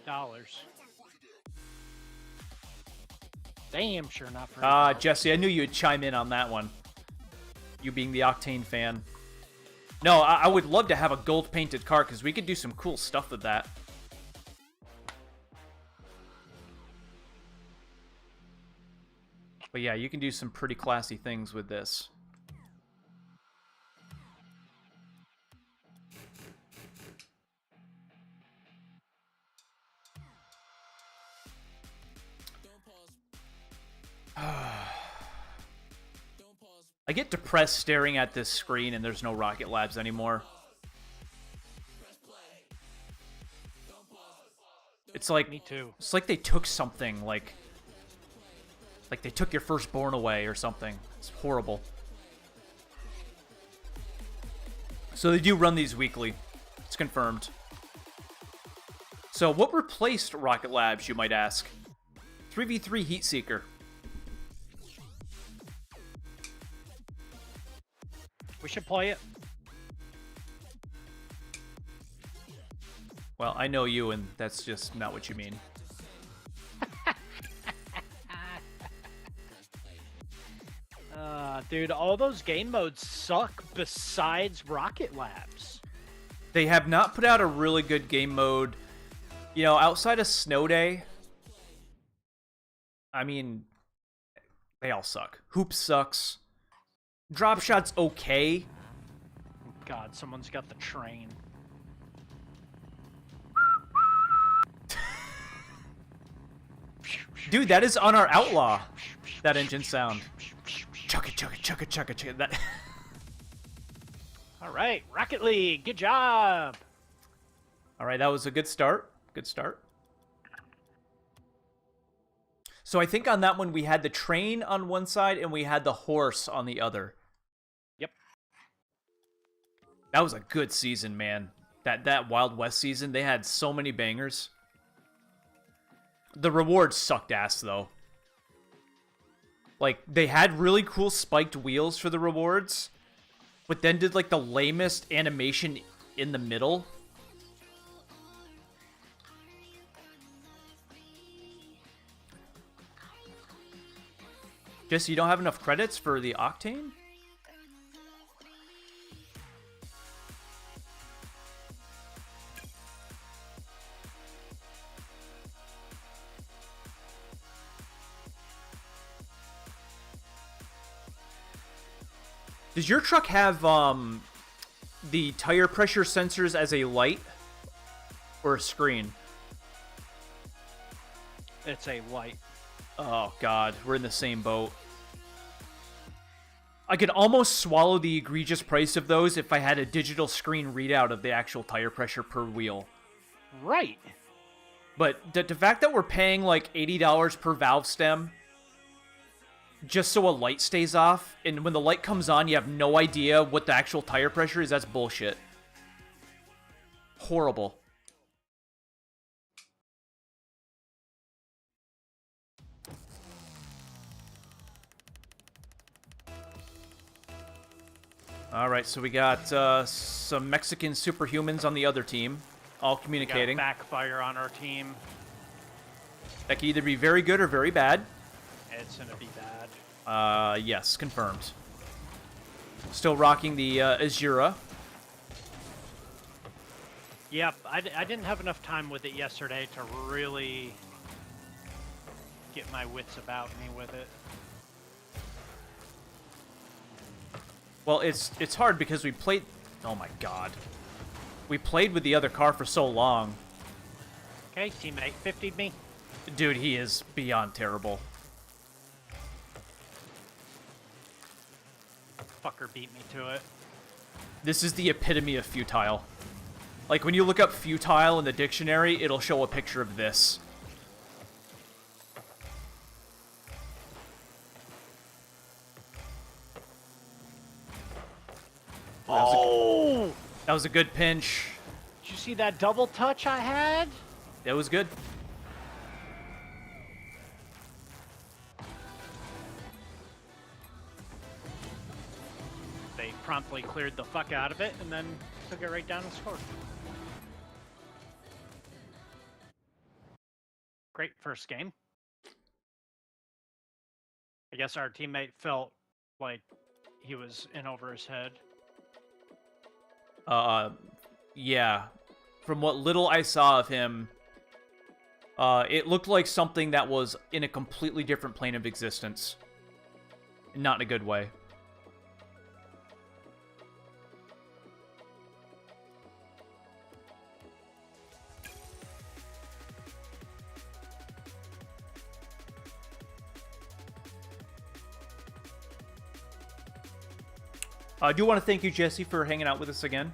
Damn sure not for $8. Jesse, I knew you'd chime in on that one. You being the Octane fan. No, I would love to have a gold-painted car, because we could do some cool stuff with that. But yeah, you can do some pretty classy things with this. I get depressed staring at this screen and there's no Rocket Labs anymore. It's like... Me too. It's like they took something, like they took your firstborn away or something. It's horrible. So they do run these weekly. It's confirmed. So what replaced Rocket Labs, you might ask? 3v3 Heatseeker. We should play it. Well, I know you, and that's just not what you mean. Dude, all those game modes suck besides Rocket Labs. They have not put out a really good game mode. You know, outside of Snow Day, I mean, they all suck. Hoop sucks. Drop Shot's okay. God, someone's got the train. Dude, that is on our Outlaw. That engine sound. Chuck it, chuck it, chuck it, chuck it, chuck it. That... All right, Rocket League, good job. All right, that was a good start. Good start. So I think on that one we had the train on one side and we had the horse on the other. Yep. That was a good season, man. That Wild West season, they had so many bangers. The rewards sucked ass, though. Like, they had really cool spiked wheels for the rewards, but then did, like, the lamest animation in the middle. Jesse, you don't have enough credits for the Octane? Does your truck have the tire pressure sensors as a light or a screen? It's a light. Oh god, we're in the same boat. I could almost swallow the egregious price of those if I had a digital screen readout of the actual tire pressure per wheel. Right. But the fact that we're paying like $80 per valve stem just so a light stays off, and when the light comes on, you have no idea what the actual tire pressure is, that's bullshit. Horrible. Alright, so we got some Mexican superhumans on the other team, all communicating. We got backfire on our team. That could either be very good or very bad. It's gonna be bad. Yes, confirmed. Still rocking the Azura. Yep, I didn't have enough time with it yesterday to really get my wits about me with it. Well, it's hard because we played... Oh my god. We played with the other car for so long. Okay, teammate 50'd me. Dude, he is beyond terrible. Fucker beat me to it. This is the epitome of futile. Like, when you look up futile in the dictionary, it'll show a picture of this. Oh! That was a good pinch. Did you see that double touch I had? That was good. They promptly cleared the fuck out of it and then took it right down and scored. Great first game. I guess our teammate felt like he was in over his head. Yeah. From what little I saw of him, it looked like something that was in a completely different plane of existence. Not in a good way. I do want to thank you, Jesse, for hanging out with us again.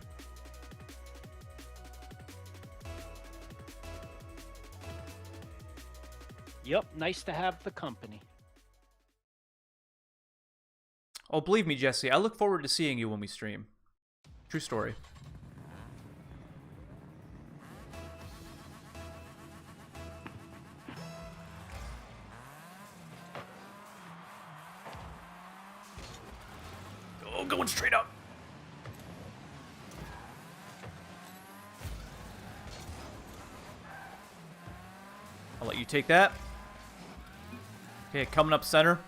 Yep, nice to have the company. Oh, believe me, Jesse, I look forward to seeing you when we stream. True story. Oh, going straight up. I'll let you take that. Okay, coming up center.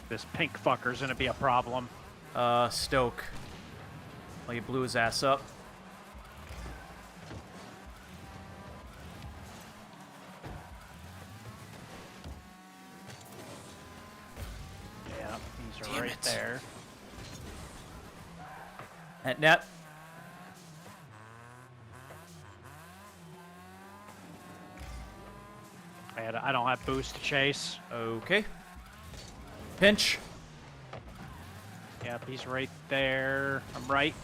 This pink fucker's gonna be a problem. Stoke. Well, he blew his ass up. Yeah, these are Damn right it. there. At net. I don't have boost to chase. Okay. Pinch. Yep, he's right there. I'm right.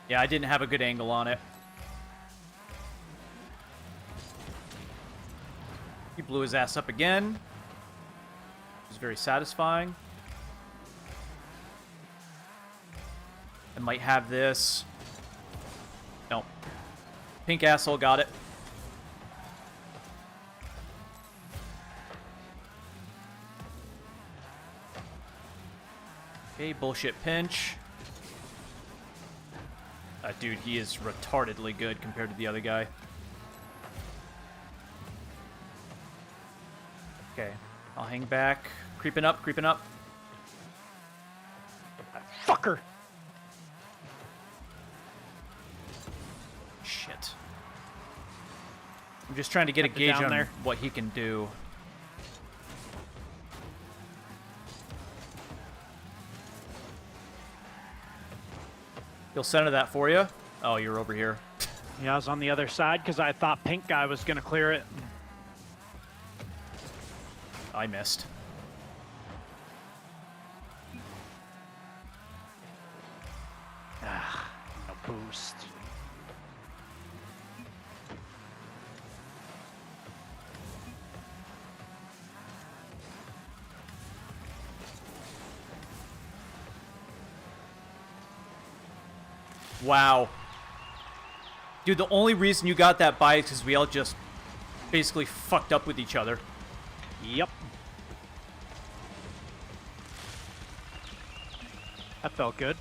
Yeah, I didn't have a good angle on it. He blew his ass up again. Which was very satisfying. I might have this. Nope. Pink asshole got it. Okay, bullshit pinch. Dude, he is retardedly good compared to the other guy. Okay, I'll hang back. Creeping up, creeping up. Fucker! shit. I'm just trying to get a Kept it gauge down on there. what he can do. He'll center that for you. Oh, you're over here. Yeah, I was on the other side because I thought pink guy was going to clear it. I missed. No boost. Wow. Dude, the only reason you got that buy is because we all just basically fucked up with each other. Yep. That felt good.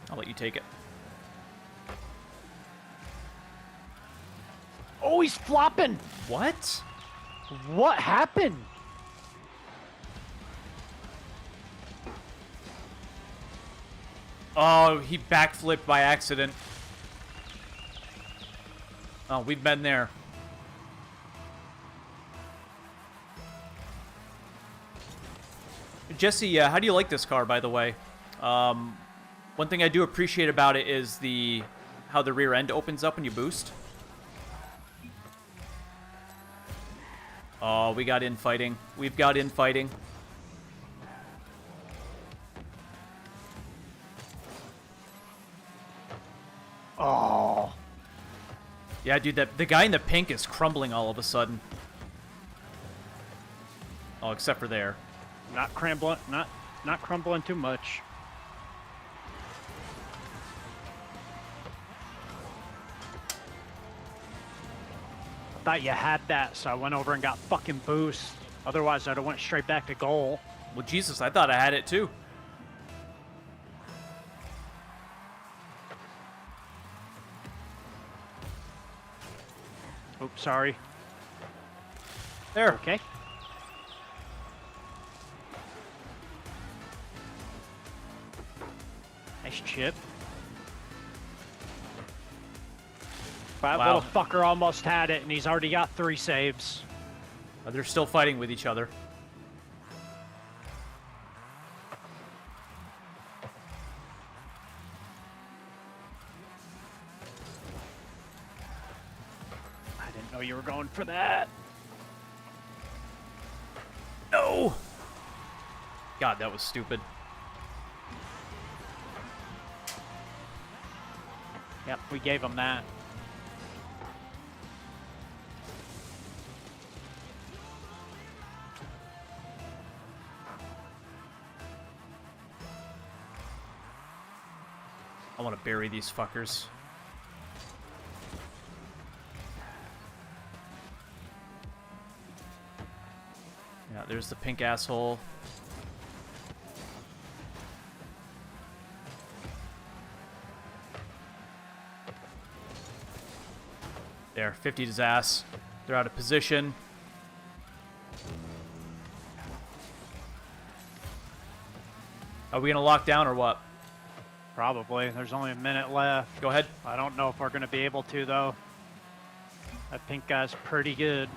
I'll let you take it. Oh, he's flopping. What? What happened? Oh, he backflipped by accident. Oh, we've been there. Jesse, how do you like this car, by the way? One thing I do appreciate about it is how the rear end opens up when you boost. Oh, we got infighting. We've got infighting. Oh. Yeah, dude, the guy in the pink is crumbling all of a sudden. Oh, except for there. Not crumbling, not crumbling too much. I thought you had that, so I went over and got fucking boost. Otherwise, I'd have went straight back to goal. Well, Jesus, I thought I had it too. Oops, sorry. There. Okay. Nice chip. That Wow. little fucker almost had it, and he's already got 3 saves. They're still fighting with each other. I didn't know you were going for that. No! God, that was stupid. Yep, we gave him that. I want to bury these fuckers. Yeah, there's the pink asshole. There, 50 to his ass. They're out of position. Are we gonna lock down or what? Probably. There's only a minute left. Go ahead. I don't know if we're going to be able to, though. That pink guy's pretty good.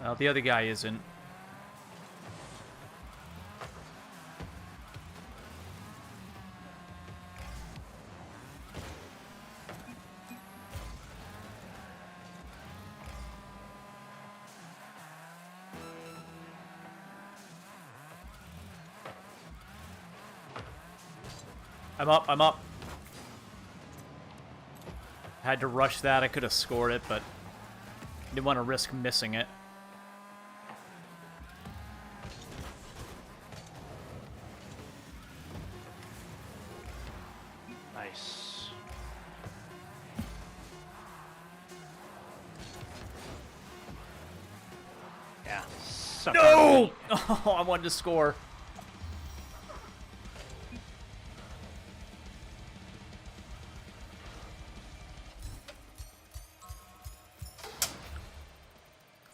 Well, the other guy isn't. I'm up, I'm up. Had to rush that. I could have scored it, but didn't want to risk missing it. Nice. Yeah. Suck No! on me. Oh, I wanted to score.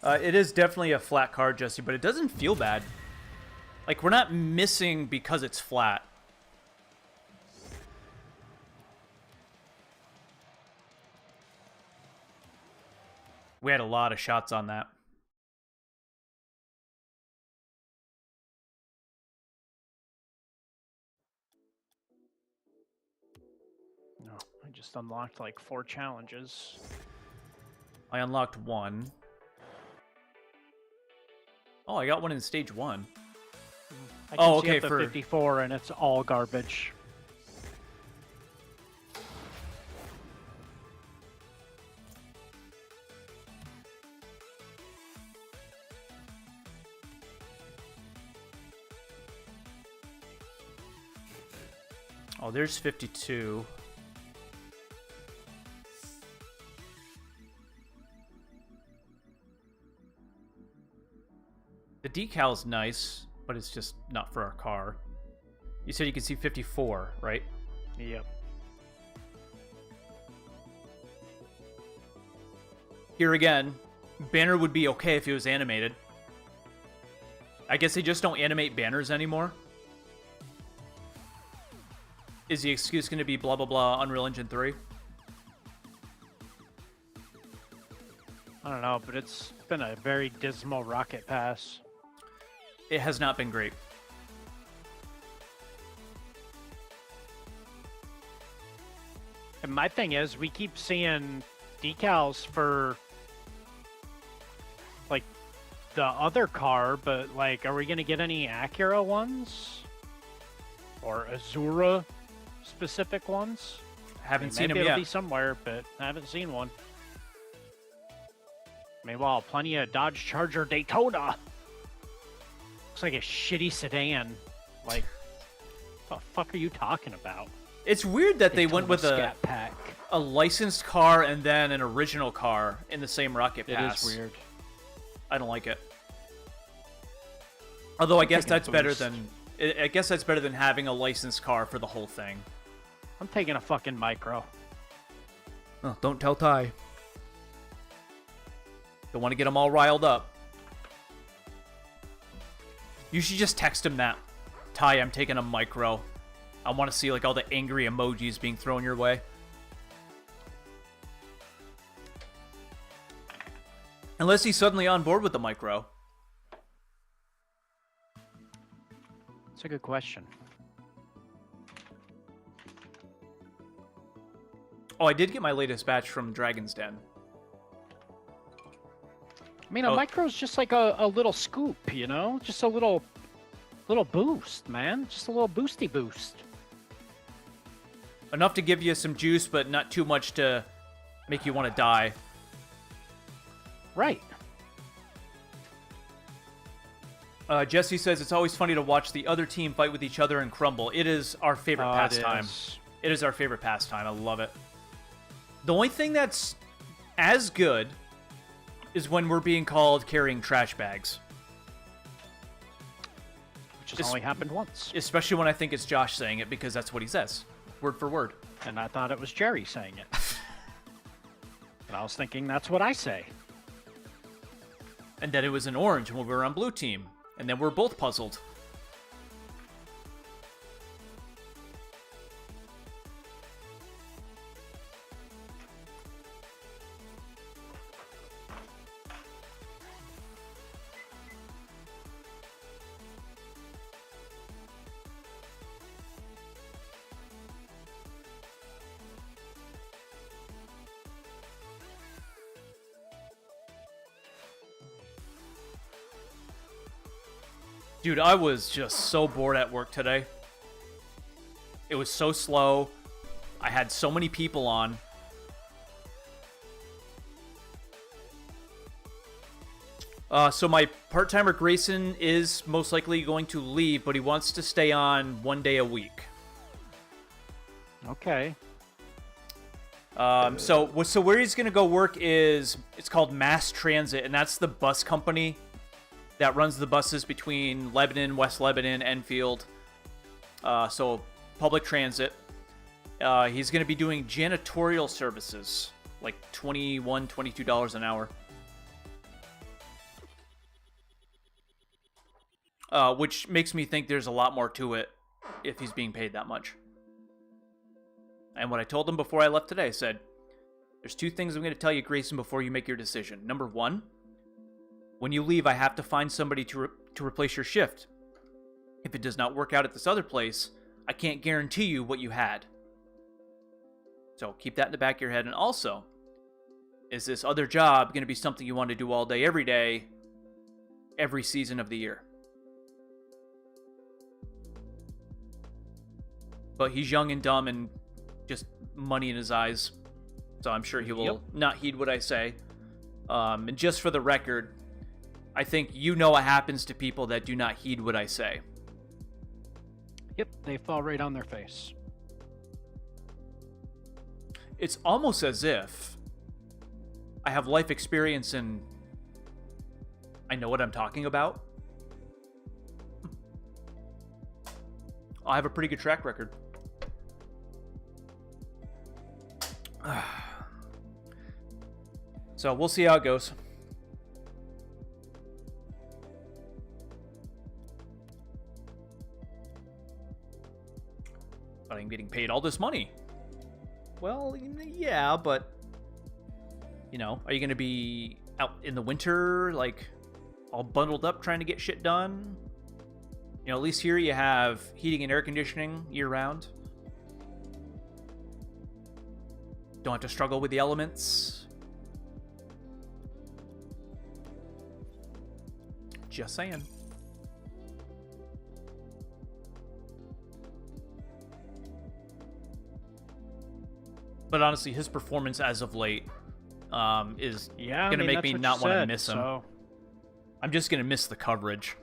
It is definitely a flat car, Jesse, but it doesn't feel bad. Like, we're not missing because it's flat. We had a lot of shots on that. No, I just unlocked like 4 challenges. I unlocked 1. Oh, I got one in stage 1. I can Oh, see okay, up to for 54, and it's all garbage. Oh, there's 52. The decal's nice, but it's just not for our car. You said you could see 54, right? Yep. Here again, banner would be okay if it was animated. I guess they just don't animate banners anymore. Is the excuse going to be blah blah blah Unreal Engine 3? I don't know, but it's been a very dismal Rocket Pass. It has not been great. And my thing is, we keep seeing decals for like the other car, but like, are we gonna get any Acura ones or Azura specific ones? Haven't seen maybe them it'll yet. be somewhere, but I haven't seen one. Meanwhile, plenty of Dodge Charger Daytona. Looks like a shitty sedan. Like, what the fuck are you talking about? It's weird that they went Daytona with Scat Pack. a licensed car and then an original car in the same Rocket It Pass. is weird. I don't like it. Although I guess taking a that's better boost. than I guess that's better than having a licensed car for the whole thing. I'm taking a fucking micro. Oh, don't tell Ty. Don't want to get them all riled up. You should just text him that. Ty, I'm taking a micro. I want to see like all the angry emojis being thrown your way. Unless he's suddenly on board with the micro. It's a good question. Oh, I did get my latest batch from Dragon's Den. I mean, a Oh. micro's just like a little scoop, you know? Just a little boost, man. Just a little boosty boost. Enough to give you some juice, but not too much to make you want to die. Right. Jesse says it's always funny to watch the other team fight with each other and crumble. It is our favorite pastime. It is our favorite pastime. I love it. The only thing that's as good is when we're being called carrying trash bags. Which has only happened once. Especially when I think it's Josh saying it, because that's what he says. Word for word. And I thought it was Jerry saying it. And I was thinking that's what I say. And then it was an orange when we were on blue team. And then we're both puzzled. Dude, I was just so bored at work today. It was so slow. I had so many people on. So my part-timer Grayson is most likely going to leave, but he wants to stay on 1 day a week. Okay. So where he's going to go work is, it's called Mass Transit, and that's the bus company that runs the buses between Lebanon, West Lebanon, Enfield. So public transit. He's going to be doing janitorial services, like $21, $22 an hour. which makes me think there's a lot more to it if he's being paid that much. And what I told him before I left today, I said, there's 2 things I'm going to tell you, Grayson, before you make your decision. Number 1, when you leave, I have to find somebody to replace your shift. If it does not work out at this other place, I can't guarantee you what you had. So keep that in the back of your head. And also, is this other job going to be something you want to do all day, every season of the year? But he's young and dumb and just money in his eyes. So I'm sure he will not heed what I say. And just for the record, I think you know what happens to people that do not heed what I say. Yep, they fall right on their face. It's almost as if I have life experience and I know what I'm talking about. I have a pretty good track record. So we'll see how it goes. But I'm getting paid all this money. Well, yeah, but you know, are you going to be out in the winter, like all bundled up trying to get shit done? You know, at least here you have heating and air conditioning year round. Don't have to struggle with the elements. Just saying. But honestly, his performance as of late is going to make me not want to miss him. So. I'm just going to miss the coverage.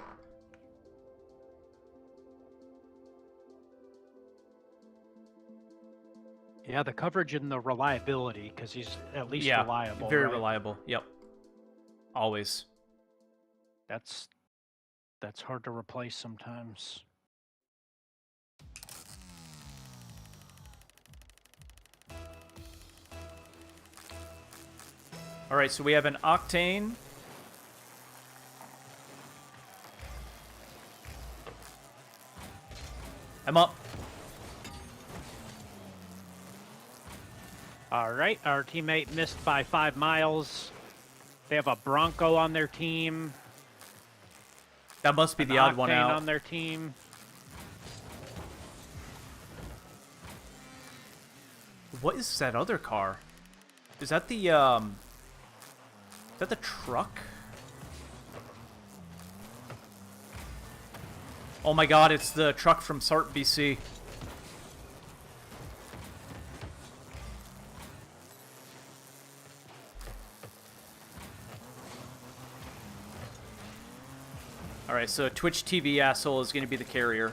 Yeah, the coverage and the reliability, because he's at least reliable. Very right? reliable. Yep. Always. That's hard to replace sometimes. All right, so we have an Octane. I'm up. All right, our teammate missed by 5 miles. They have a Bronco on their team. That must be the odd one out. On their team. What is that other car? Is that the truck? Oh my god, it's the truck from Sart BC. Alright, so Twitch TV asshole is going to be the carrier.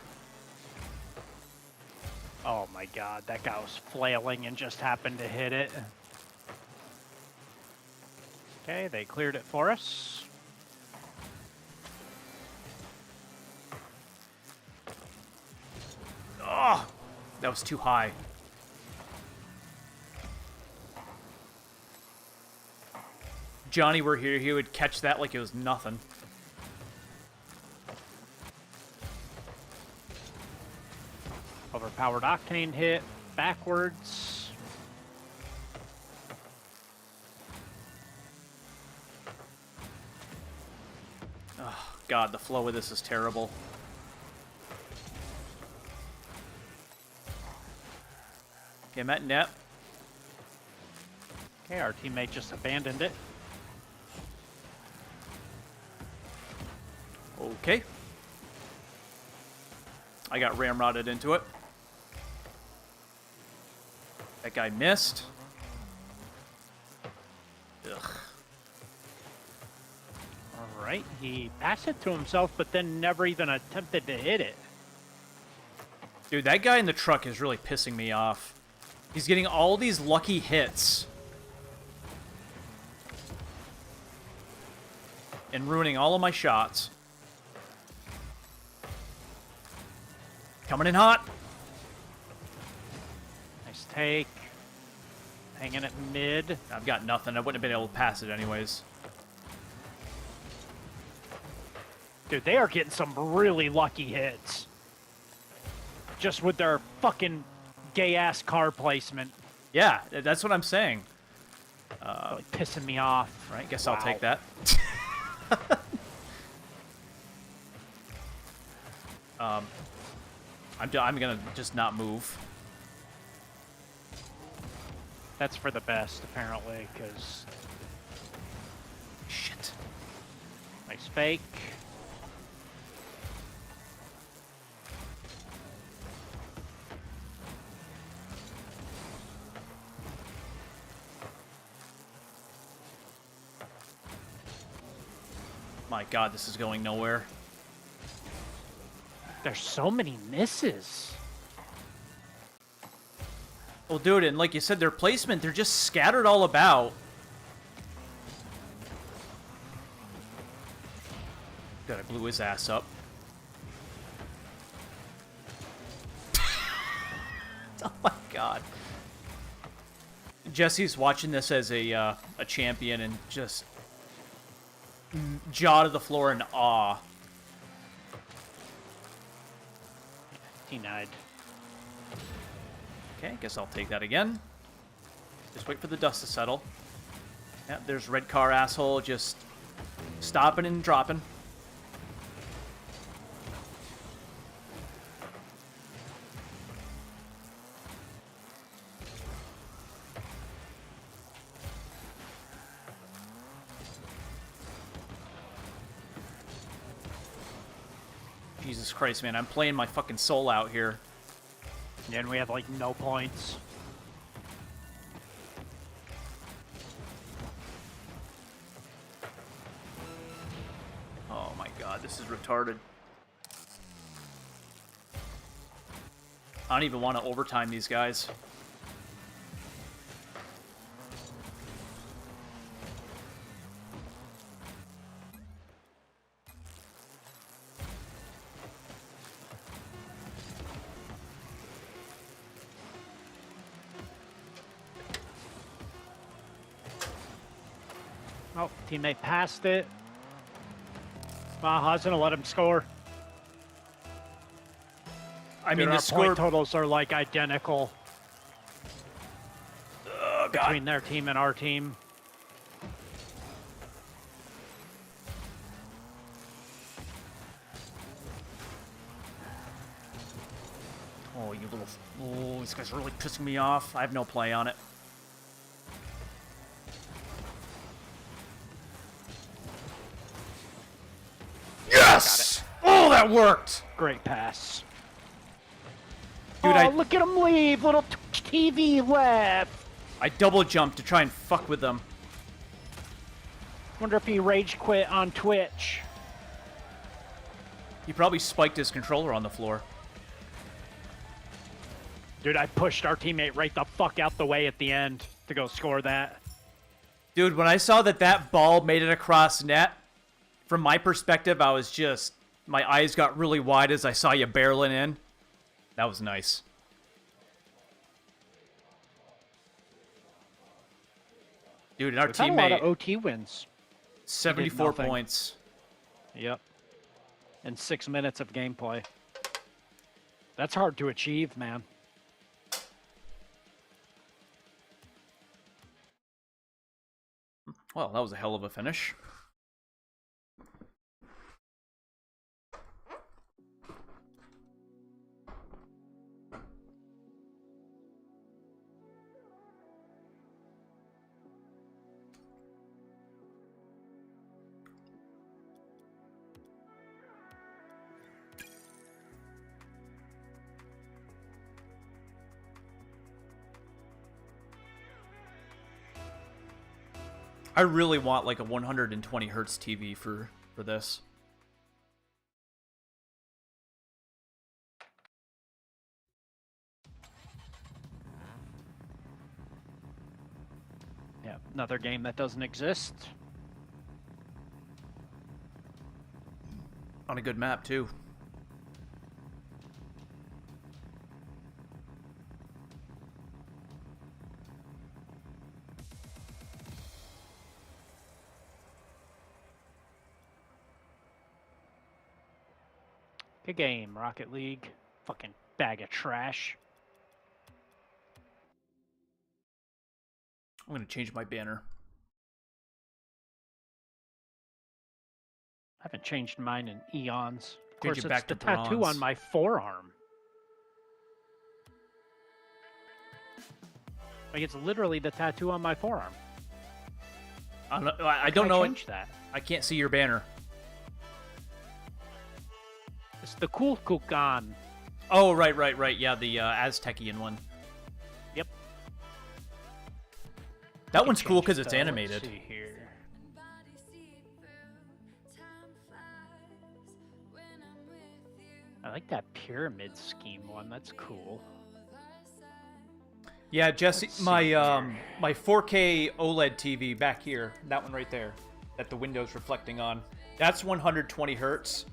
Oh my god, that guy was flailing and just happened to hit it. Okay, they cleared it for us. Oh, that was too high. Johnny were here, he would catch that like it was nothing. Overpowered Octane hit backwards. Oh, God, the flow of this is terrible. Okay, I'm at net. Okay, our teammate just abandoned it. Okay. I got ramrodded into it. That guy missed. Ugh. All right, he passed it to himself, but then never even attempted to hit it. Dude, that guy in the truck is really pissing me off. He's getting all these lucky hits. And ruining all of my shots. Coming in hot. Nice take. Hanging at mid. I've got nothing. I wouldn't have been able to pass it anyways. Dude, they are getting some really lucky hits. Just with their fucking gay-ass car placement. Yeah, that's what I'm saying. Really pissing me off. Right, guess I'll take that. I'm gonna just not move. That's for the best, apparently, because... Shit. Nice fake. My God, this is going nowhere. There's so many misses. Well, dude, and like you said, their placement, they're just scattered all about. Good, I blew his ass up. Oh my God. Jesse's watching this as a champion and just jaw to the floor in awe. Denied. Okay, guess I'll take that again. Just wait for the dust to settle. Yep, there's red car asshole just stopping and dropping. Jesus Christ, man, I'm playing my fucking soul out here. And we have, like, no points. Oh my God, this is retarded. I don't even want to overtime these guys. Oh, teammate passed it. Baja's gonna let him score. I mean, Dude, the our score... point totals are like identical Oh, God. between their team and our team. Oh, you little... Oh, this guy's really pissing me off. I have no play on it. Yes! Oh, that worked! Great pass. Dude, oh, look at him leave! Little TV left! I double jumped to try and fuck with them. Wonder if he rage quit on Twitch. He probably spiked his controller on the floor. Dude, I pushed our teammate right the fuck out the way at the end to go score that. Dude, when I saw that that ball made it across net, from my perspective, I was just... My eyes got really wide as I saw you barreling in. That was nice. Dude, and our We've had a lot of teammate... OT wins. 74 nothing. points. Yep. And 6 minutes of gameplay. That's hard to achieve, man. Well, that was a hell of a finish. I really want like a 120 hertz TV for this. Yeah, another game that doesn't exist. On a good map too. Pick a game, Rocket League. Fucking bag of trash. I'm gonna change my banner. I haven't changed mine in eons. Of Change course, it it's back the to tattoo bronze. on my forearm. Like, it's literally the tattoo on my forearm. I don't know. Change that. I can't see your banner. It's the Kukulkan. Oh, right. Yeah, the Aztecian one. Yep. That one's cool Change because it, it's though. animated. Let's see here. I like that pyramid scheme one. That's cool. Yeah, Jesse, Let's see my here. my 4K OLED TV back here, that one right there, that the window's reflecting on, that's 120 hertz.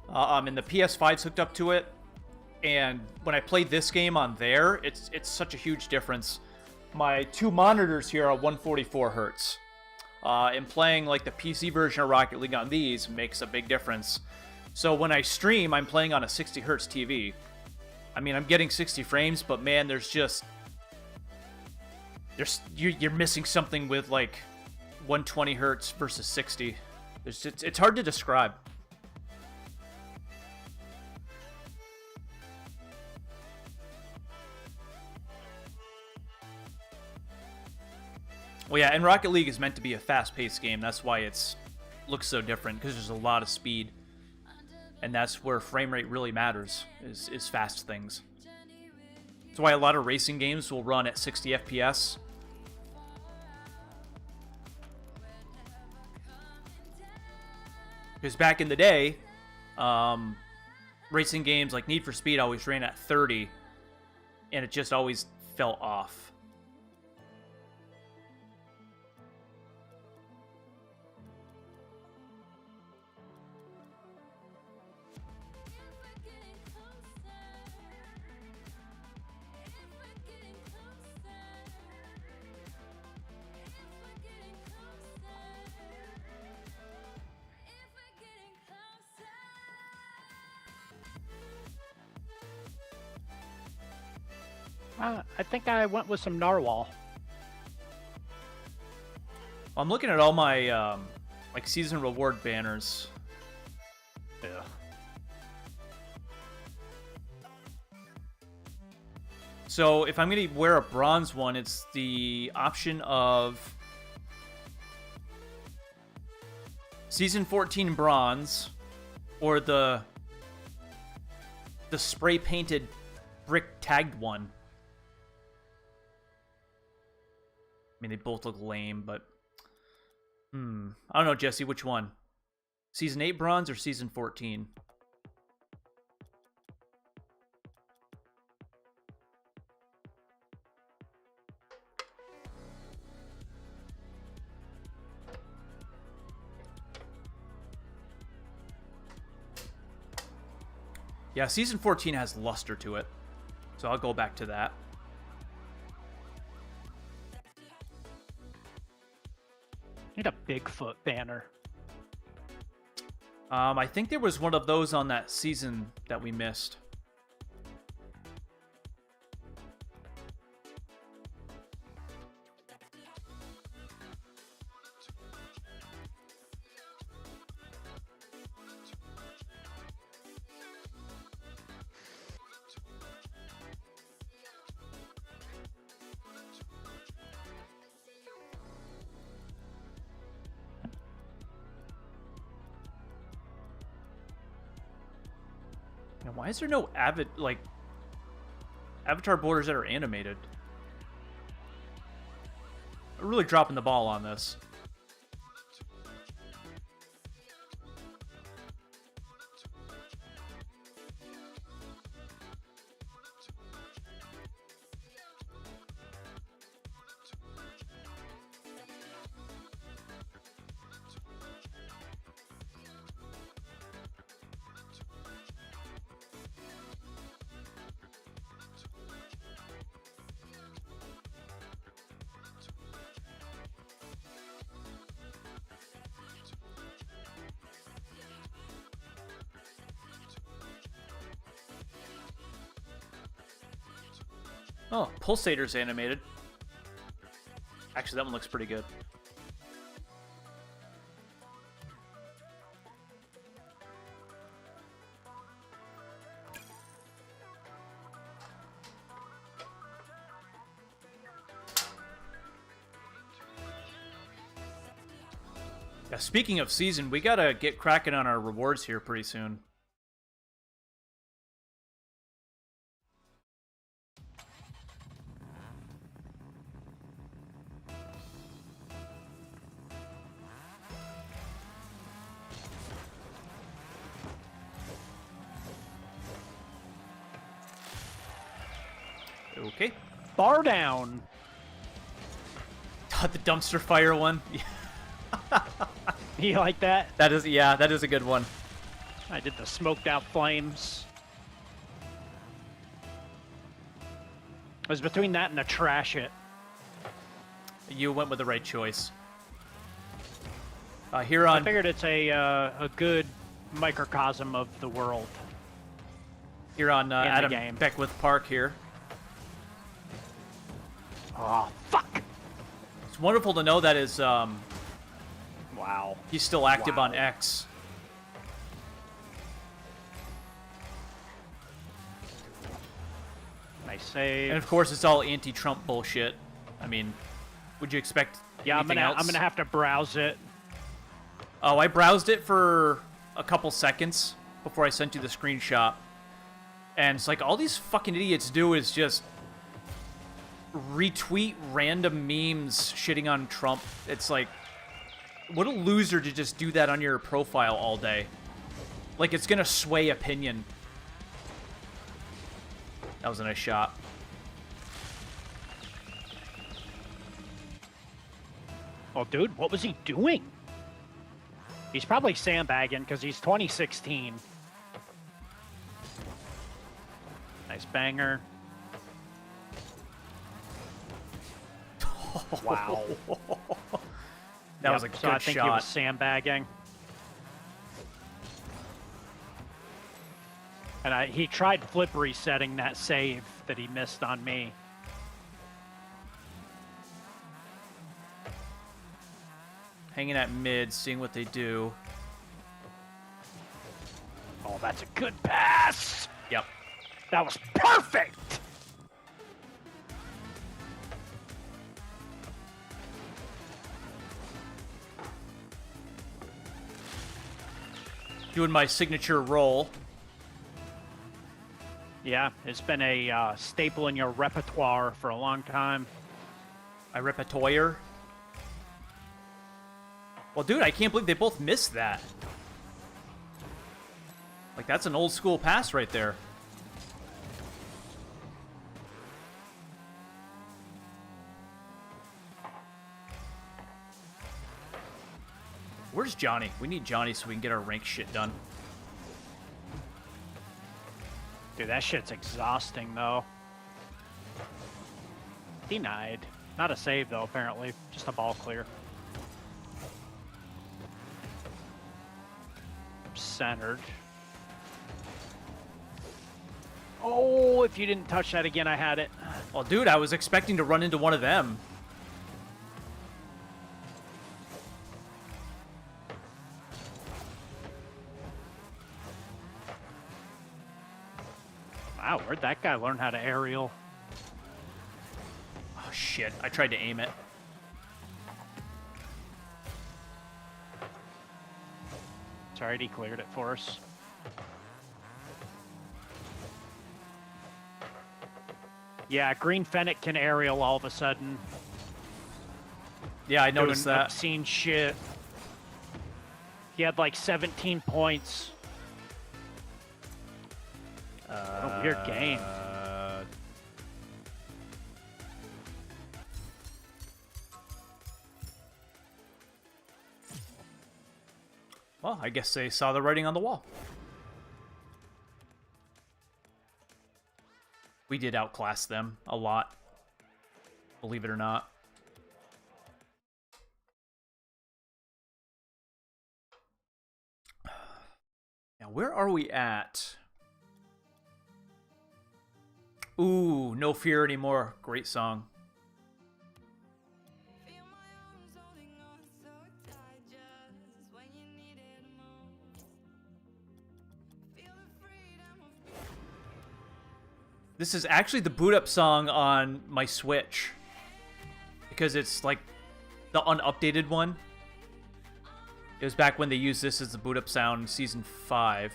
And the PS5's hooked up to it. And when I played this game on there, it's such a huge difference. My two monitors here are 144 hertz. And playing like the PC version of Rocket League on these makes a big difference. So when I stream, I'm playing on a 60 hertz TV. I mean, I'm getting 60 frames, but man, you're missing something with like 120 hertz versus 60. It's hard to describe. Well, yeah, and Rocket League is meant to be a fast-paced game. That's why it looks so different, because there's a lot of speed. And that's where frame rate really matters, is fast things. That's why a lot of racing games will run at 60 FPS. Because back in the day, racing games like Need for Speed always ran at 30, and it just always fell off. I think I went with some narwhal. I'm looking at all my like season reward banners. Yeah. So if I'm going to wear a bronze one, it's the option of Season 14 bronze or the spray painted brick tagged one. I mean, they both look lame, but I don't know, Jesse, which one? Season 8 bronze or Season 14? Yeah, Season 14 has luster to it, so I'll go back to that. Need a Bigfoot banner. I think there was one of those on that season that we missed. Now, why is there no avatar borders that are animated? I'm really dropping the ball on this. Oh, Pulsator's animated. Actually, that one looks pretty good. Yeah, speaking of season, we gotta get cracking on our rewards here pretty soon. Okay. Bar down. The dumpster fire one. You like that? That is, yeah, that is a good one. I did the smoked out flames. It was between that and the trash it. You went with the right choice. Here on... I figured it's a good microcosm of the world. Here on Adam game. Beckwith Park here. Oh, fuck! It's wonderful to know that is, Wow. he's still active Wow. on X. Nice save. And of course, it's all anti-Trump bullshit. I mean, would you expect Yeah, anything else? I'm gonna have to browse it. Oh, I browsed it for a couple seconds before I sent you the screenshot. And it's like, all these fucking idiots do is just retweet random memes shitting on Trump. It's like, what a loser to just do that on your profile all day. Like, it's gonna sway opinion. That was a nice shot. Oh, dude, what was he doing? He's probably sandbagging because he's 2016. Nice banger. Wow. That was a good so I think he shot. was sandbagging. And he tried flip resetting that save that he missed on me. Hanging at mid, seeing what they do. Oh, that's a good pass! Yep. That was perfect! Doing my signature roll. Yeah, it's been a staple in your repertoire for a long time. My repertoire. Well, dude, I can't believe they both missed that. Like, that's an old school pass right there. Where's Johnny? We need Johnny so we can get our rank shit done. Dude, that shit's exhausting, though. Denied. Not a save, though, apparently. Just a ball clear. Centered. Oh, if you didn't touch that again, I had it. Well, dude, I was expecting to run into one of them. Wow, where'd that guy learn how to aerial? Oh, shit. I tried to aim it. Sorry, he cleared it for us. Yeah, Green Fennec can aerial all of a sudden. Yeah, I noticed doing that. obscene shit. He had like 17 points. What a weird game. Well, I guess they saw the writing on the wall. We did outclass them a lot, believe it or not. Now, where are we at? Ooh, No Fear Anymore. Great song. This is actually the boot up song on my Switch. Because it's like the unupdated one. It was back when they used this as the boot up sound in Season 5.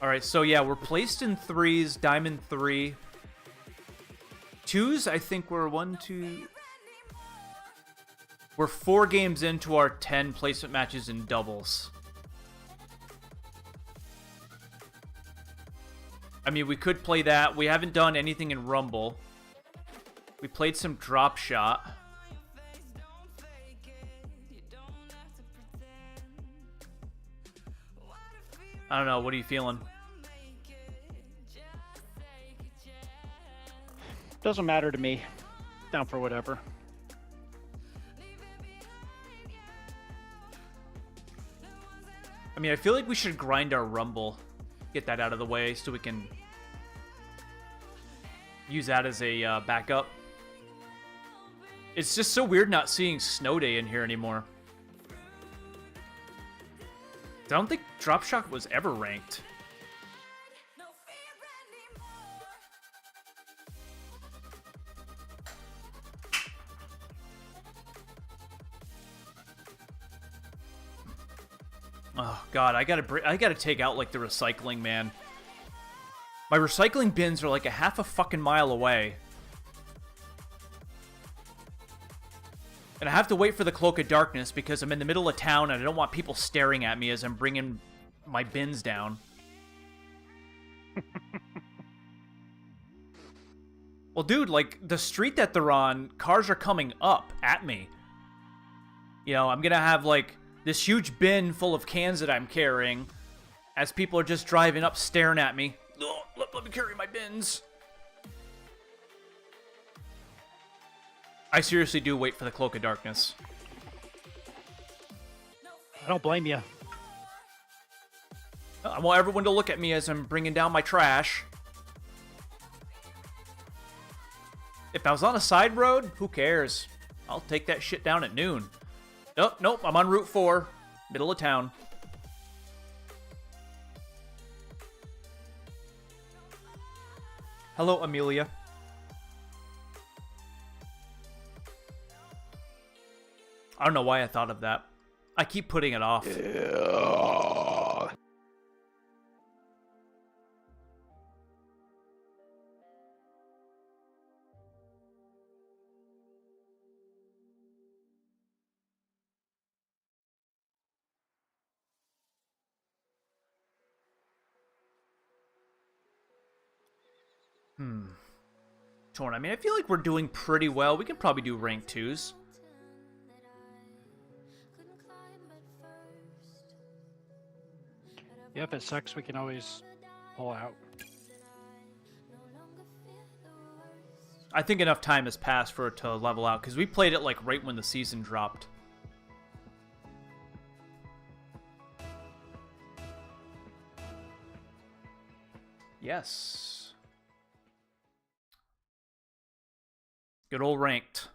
Alright, so yeah, we're placed in 3s, Diamond 3. 2s, I think we're 1, 2... We're 4 games into our 10 placement matches in doubles. I mean, we could play that. We haven't done anything in Rumble. We played some Drop Shot. I don't know. What are you feeling? Doesn't matter to me. Down for whatever. I mean, I feel like we should grind our Rumble. Get that out of the way so we can use that as a backup. It's just so weird not seeing Snow Day in here anymore. I don't think Drop Shot was ever ranked. Oh god, I gotta take out like the recycling, man. My recycling bins are like a half a fucking mile away. And I have to wait for the Cloak of Darkness because I'm in the middle of town and I don't want people staring at me as I'm bringing my bins down. Well, dude, like, the street that they're on, cars are coming up at me. You know, I'm gonna have, like, this huge bin full of cans that I'm carrying as people are just driving up staring at me. Oh, let me carry my bins. I seriously do wait for the Cloak of Darkness. I don't blame you. I want everyone to look at me as I'm bringing down my trash. If I was on a side road, who cares? I'll take that shit down at noon. Oh, nope, I'm on Route 4, middle of town. Hello, Amelia. I don't know why I thought of that. I keep putting it off. Torn. I mean, I feel like we're doing pretty well. We can probably do rank 2s. Yeah, if it sucks, we can always pull out. I think enough time has passed for it to level out, because we played it like right when the season dropped. Yes. Good old ranked.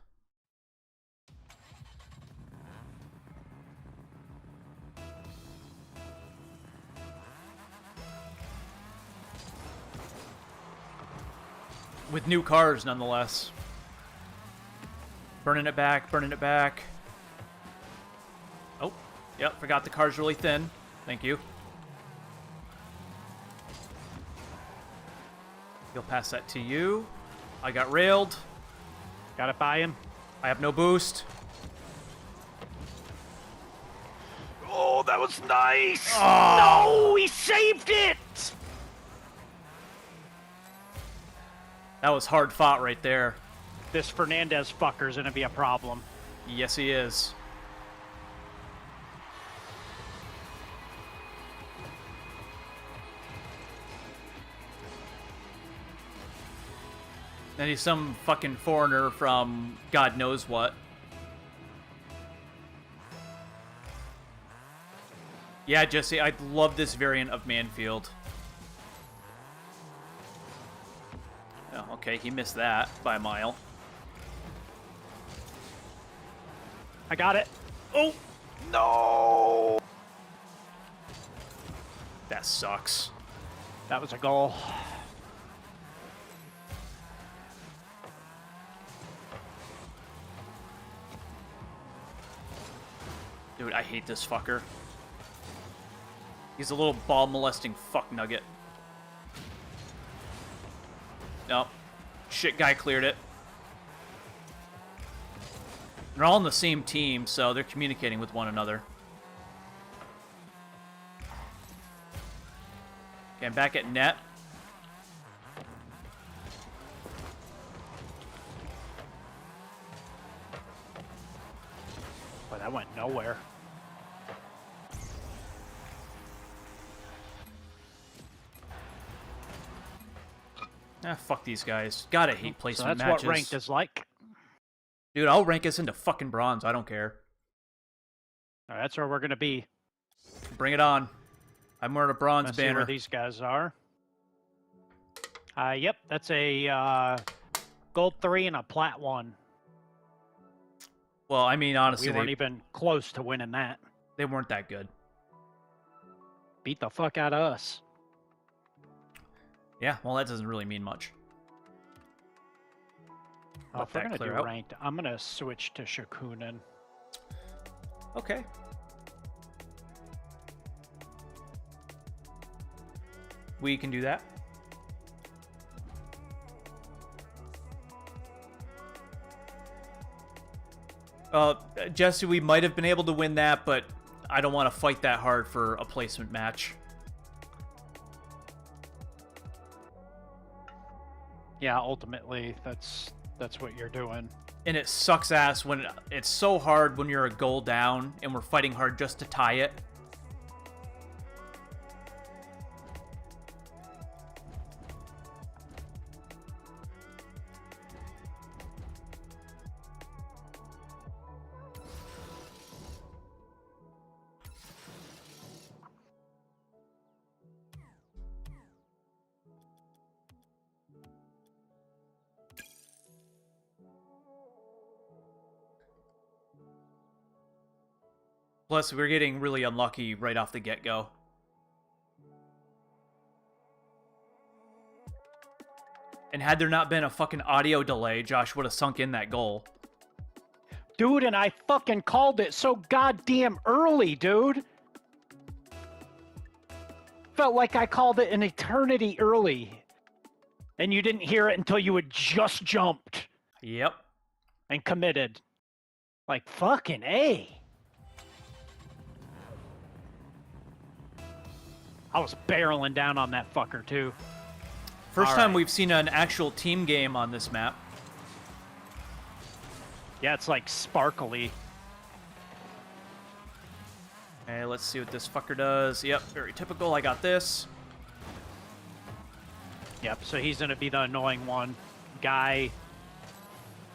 With new cars, nonetheless. Burning it back, burning it back. Oh, yep, forgot the car's really thin. Thank you. You'll pass that to you. I got railed. Got it by him. I have no boost. Oh, that was nice! Oh. No, he saved it! That was hard fought right there. This Fernandez fucker's gonna be a problem. Yes, he is. And he's some fucking foreigner from God knows what. Yeah, Jesse, I love this variant of Manfield. Oh, okay, he missed that by a mile. I got it. Oh, no! That sucks. That was a goal. Dude, I hate this fucker. He's a little ball molesting fuck nugget. Nope. Shit guy cleared it. They're all on the same team, so they're communicating with one another. Okay, I'm back at net. Boy, that went nowhere. Ah, fuck these guys. Gotta hate So placement that's matches. what ranked is like. Dude, I'll rank us into fucking bronze. I don't care. All right, that's where we're gonna be. Bring it on. I'm wearing a bronze Let's see banner. where these guys are. Yep, that's a gold 3 and a plat 1. Well, I mean, honestly, We weren't even close to winning that. they weren't that good. Beat the fuck out of us. Yeah, well, that doesn't really mean much. Oh, Let if we're that gonna clear do out. ranked, I'm gonna switch to Shakunin. Okay. We can do that. Jesse, we might have been able to win that, but I don't want to fight that hard for a placement match. Yeah, ultimately, that's what you're doing. And it sucks ass when it's so hard when you're a goal down and we're fighting hard just to tie it. Plus, we're getting really unlucky right off the get-go. And had there not been a fucking audio delay, Josh would have sunk in that goal. Dude, and I fucking called it so goddamn early, dude. Felt like I called it an eternity early. And you didn't hear it until you had just jumped Yep. and committed. Like, fucking A. I was barreling down on that fucker, too. First All time right. we've seen an actual team game on this map. Yeah, it's like sparkly. Okay, let's see what this fucker does. Yep, very typical. I got this. Yep, so he's going to be the annoying one. Guy.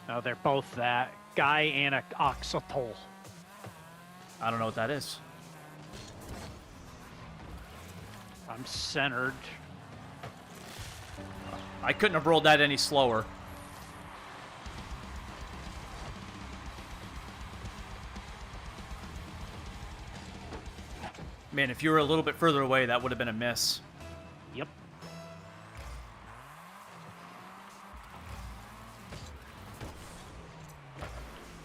No, they're both that. Guy and a Oxatol. I don't know what that is. I'm centered. I couldn't have rolled that any slower. Man, if you were a little bit further away, that would have been a miss. Yep.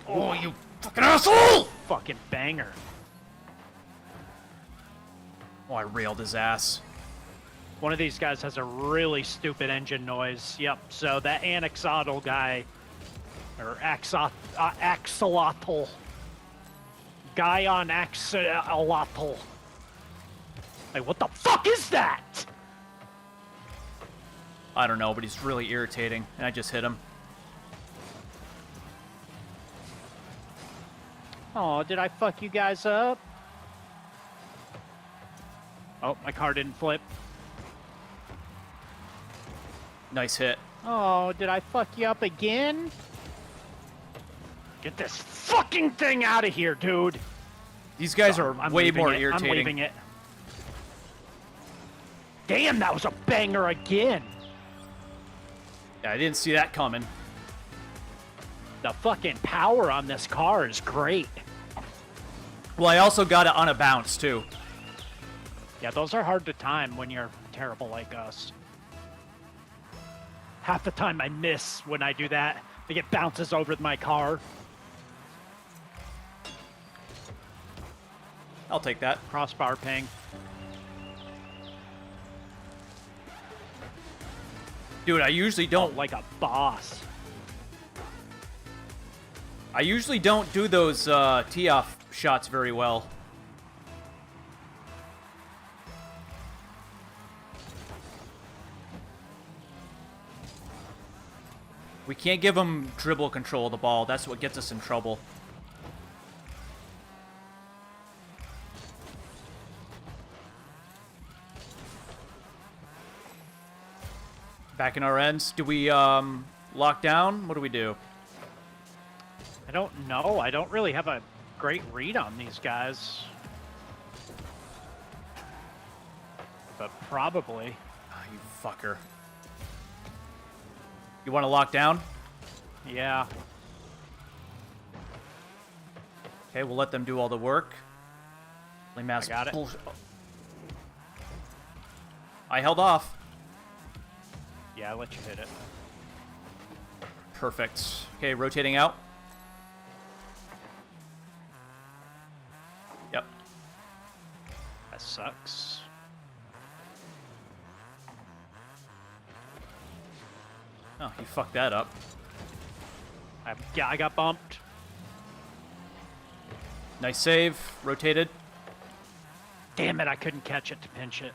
Oh, you fucking asshole! Fucking banger. Oh, I railed his ass. One of these guys has a really stupid engine noise. Yep, so that Anaxotl guy, or Axolotl. Guy on Axolotl. Like, what the fuck is that? I don't know, but he's really irritating, and I just hit him. Oh, did I fuck you guys up? Oh, my car didn't flip. Nice hit. Oh, did I fuck you up again? Get this fucking thing out of here, dude. These guys Oh, are I'm way leaving more it. irritating. I'm leaving it. Damn, that was a banger again. Yeah, I didn't see that coming. The fucking power on this car is great. Well, I also got it on a bounce, too. Yeah, those are hard to time when you're terrible like us. Half the time I miss when I do that. I get bounces over my car. I'll take that. Crossbar ping. Dude, I usually don't Like a boss. I usually don't do those tee-off shots very well. We can't give them dribble control of the ball. That's what gets us in trouble. Back in our ends. Do we lock down? What do we do? I don't know. I don't really have a great read on these guys. But probably. Ah, you fucker. You want to lock down? Yeah. Okay, we'll let them do all the work. Mass I got it. I held off. Yeah, I let you hit it. Perfect. Okay, rotating out. Yep. That sucks. Oh, you fucked that up. Yeah, I got bumped. Nice save. Rotated. Damn it, I couldn't catch it to pinch it.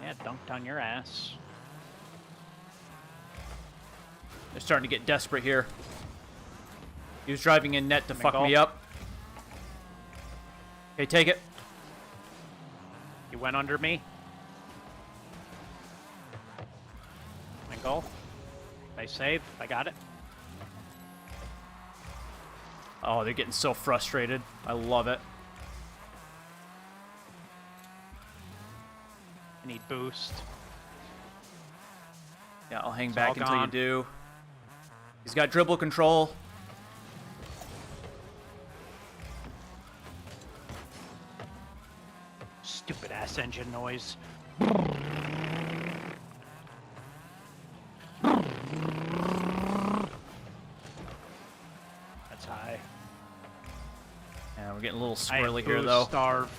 Yeah, dunked on your ass. They're starting to get desperate here. He was driving in net to fuck Mingle. me up. Okay, take it. You went under me. My goal. Nice save. I got it. Oh, they're getting so frustrated. I love it. I need boost. Yeah, I'll hang It's back all until you gone. do. He's got dribble control. Stupid ass engine noise. That's high. Yeah, we're getting a little I am squirrely here, boost though. starved.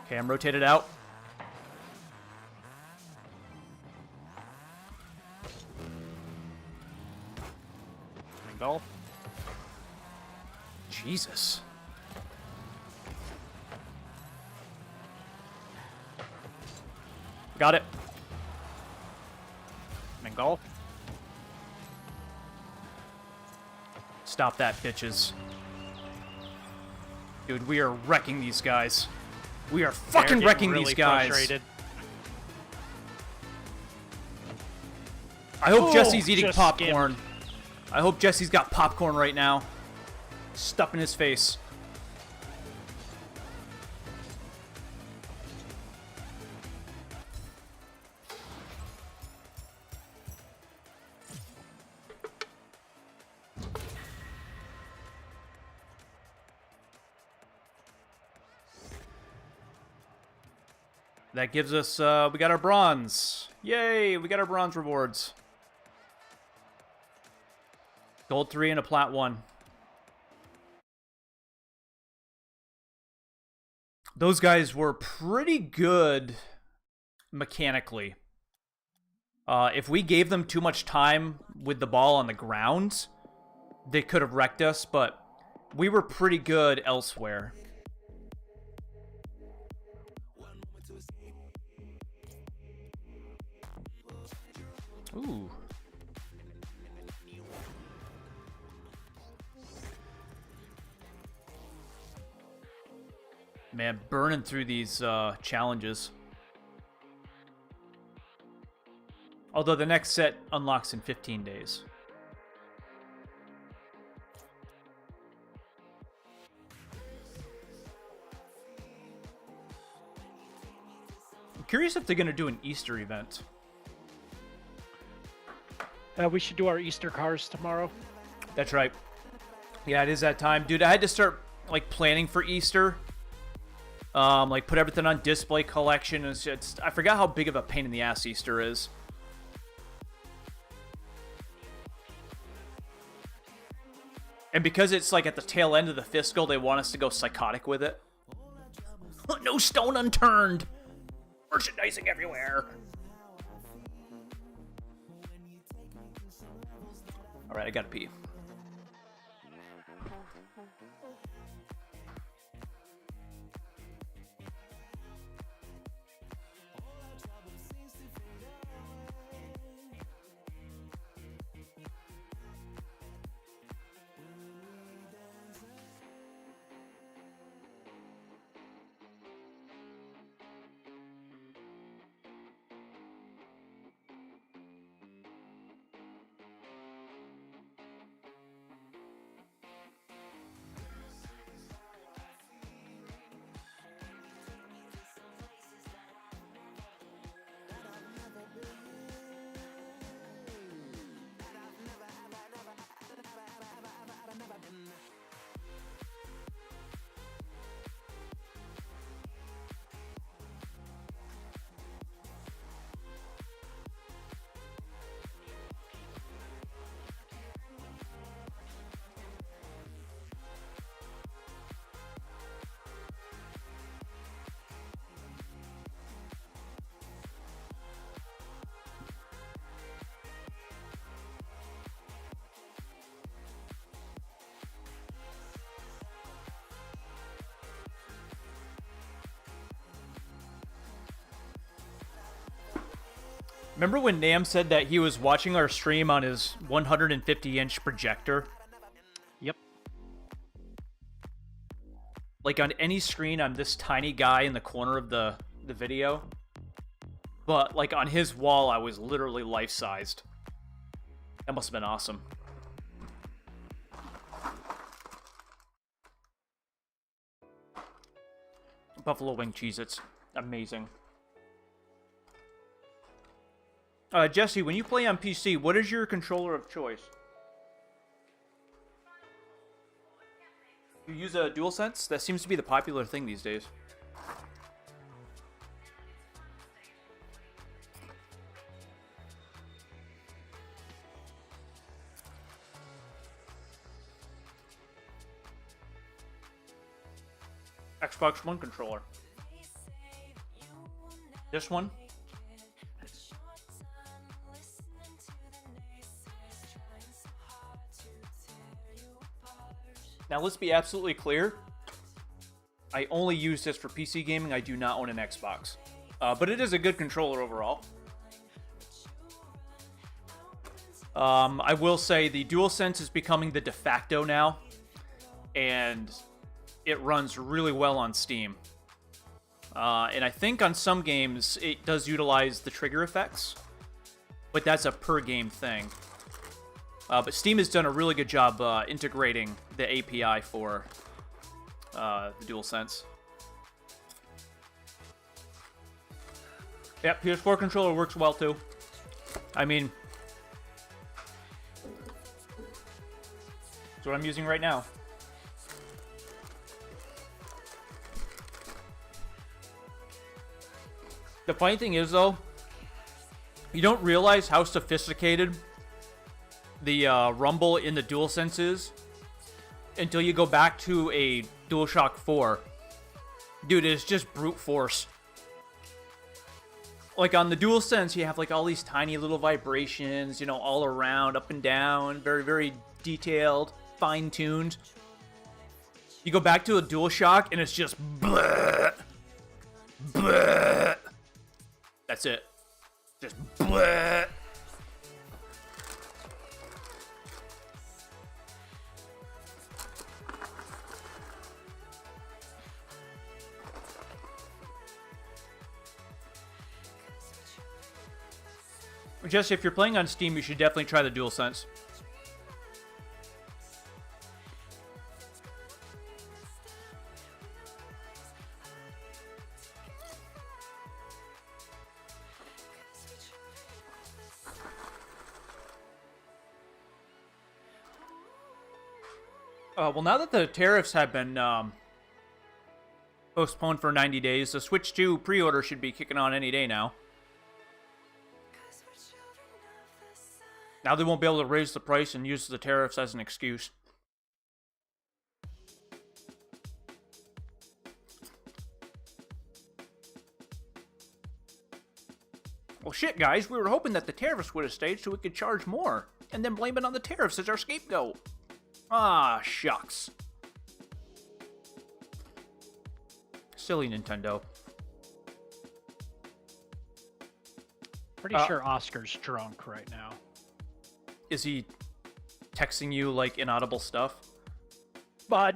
Okay, I'm rotated out. Mingle. Jesus. Got it. Mingle. Stop that, bitches. Dude, we are wrecking these guys. We are fucking They're wrecking getting these really guys. frustrated. I hope Oh, Jesse's eating just popcorn. I hope Jesse's got popcorn right now. Stuff in his face. That gives us, we got our bronze. Yay, we got our bronze rewards. Gold 3 and a plat 1. Those guys were pretty good mechanically. If we gave them too much time with the ball on the ground, they could have wrecked us, but we were pretty good elsewhere. Ooh. Man, burning through these challenges. Although the next set unlocks in 15 days. I'm curious if they're going to do an Easter event. We should do our Easter cars tomorrow. That's right. Yeah, it is that time. Dude, I had to start, like, planning for Easter. Like, put everything on display collection. I forgot how big of a pain in the ass Easter is. And because it's, like, at the tail end of the fiscal, they want us to go psychotic with it. No stone unturned! Merchandising everywhere! Alright, I gotta pee. Remember when Nam said that he was watching our stream on his 150-inch projector? Yep. Like on any screen, I'm this tiny guy in the corner of the video. But like on his wall, I was literally life-sized. That must have been awesome. Buffalo wing Cheez-Its. Amazing. Jesse, when you play on PC, what is your controller of choice? You use a DualSense? That seems to be the popular thing these days. Xbox One controller. This one? Now, let's be absolutely clear. I only use this for PC gaming. I do not own an Xbox. But it is a good controller overall. I will say the DualSense is becoming the de facto now. And it runs really well on Steam. And I think on some games it does utilize the trigger effects. But that's a per-game thing. But Steam has done a really good job integrating the API for the DualSense. Yep, PS4 controller works well too. I mean, that's what I'm using right now. The funny thing is, though, you don't realize how sophisticated the rumble in the DualSense is until you go back to a DualShock 4. Dude, it's just brute force. Like on the DualSense, you have like all these tiny little vibrations, you know, all around, up and down, very, very detailed, fine-tuned. You go back to a DualShock and it's just bleh, bleh. That's it. Just bleh. Jesse, if you're playing on Steam, you should definitely try the DualSense. Well, now that the tariffs have been postponed for 90 days, the Switch 2 pre-order should be kicking on any day now. Now they won't be able to raise the price and use the tariffs as an excuse. Well, shit, guys, we were hoping that the tariffs would have stayed so we could charge more, and then blame it on the tariffs as our scapegoat. Ah, shucks. Silly Nintendo. Pretty sure Oscar's drunk right now. Is he texting you, like, inaudible stuff? But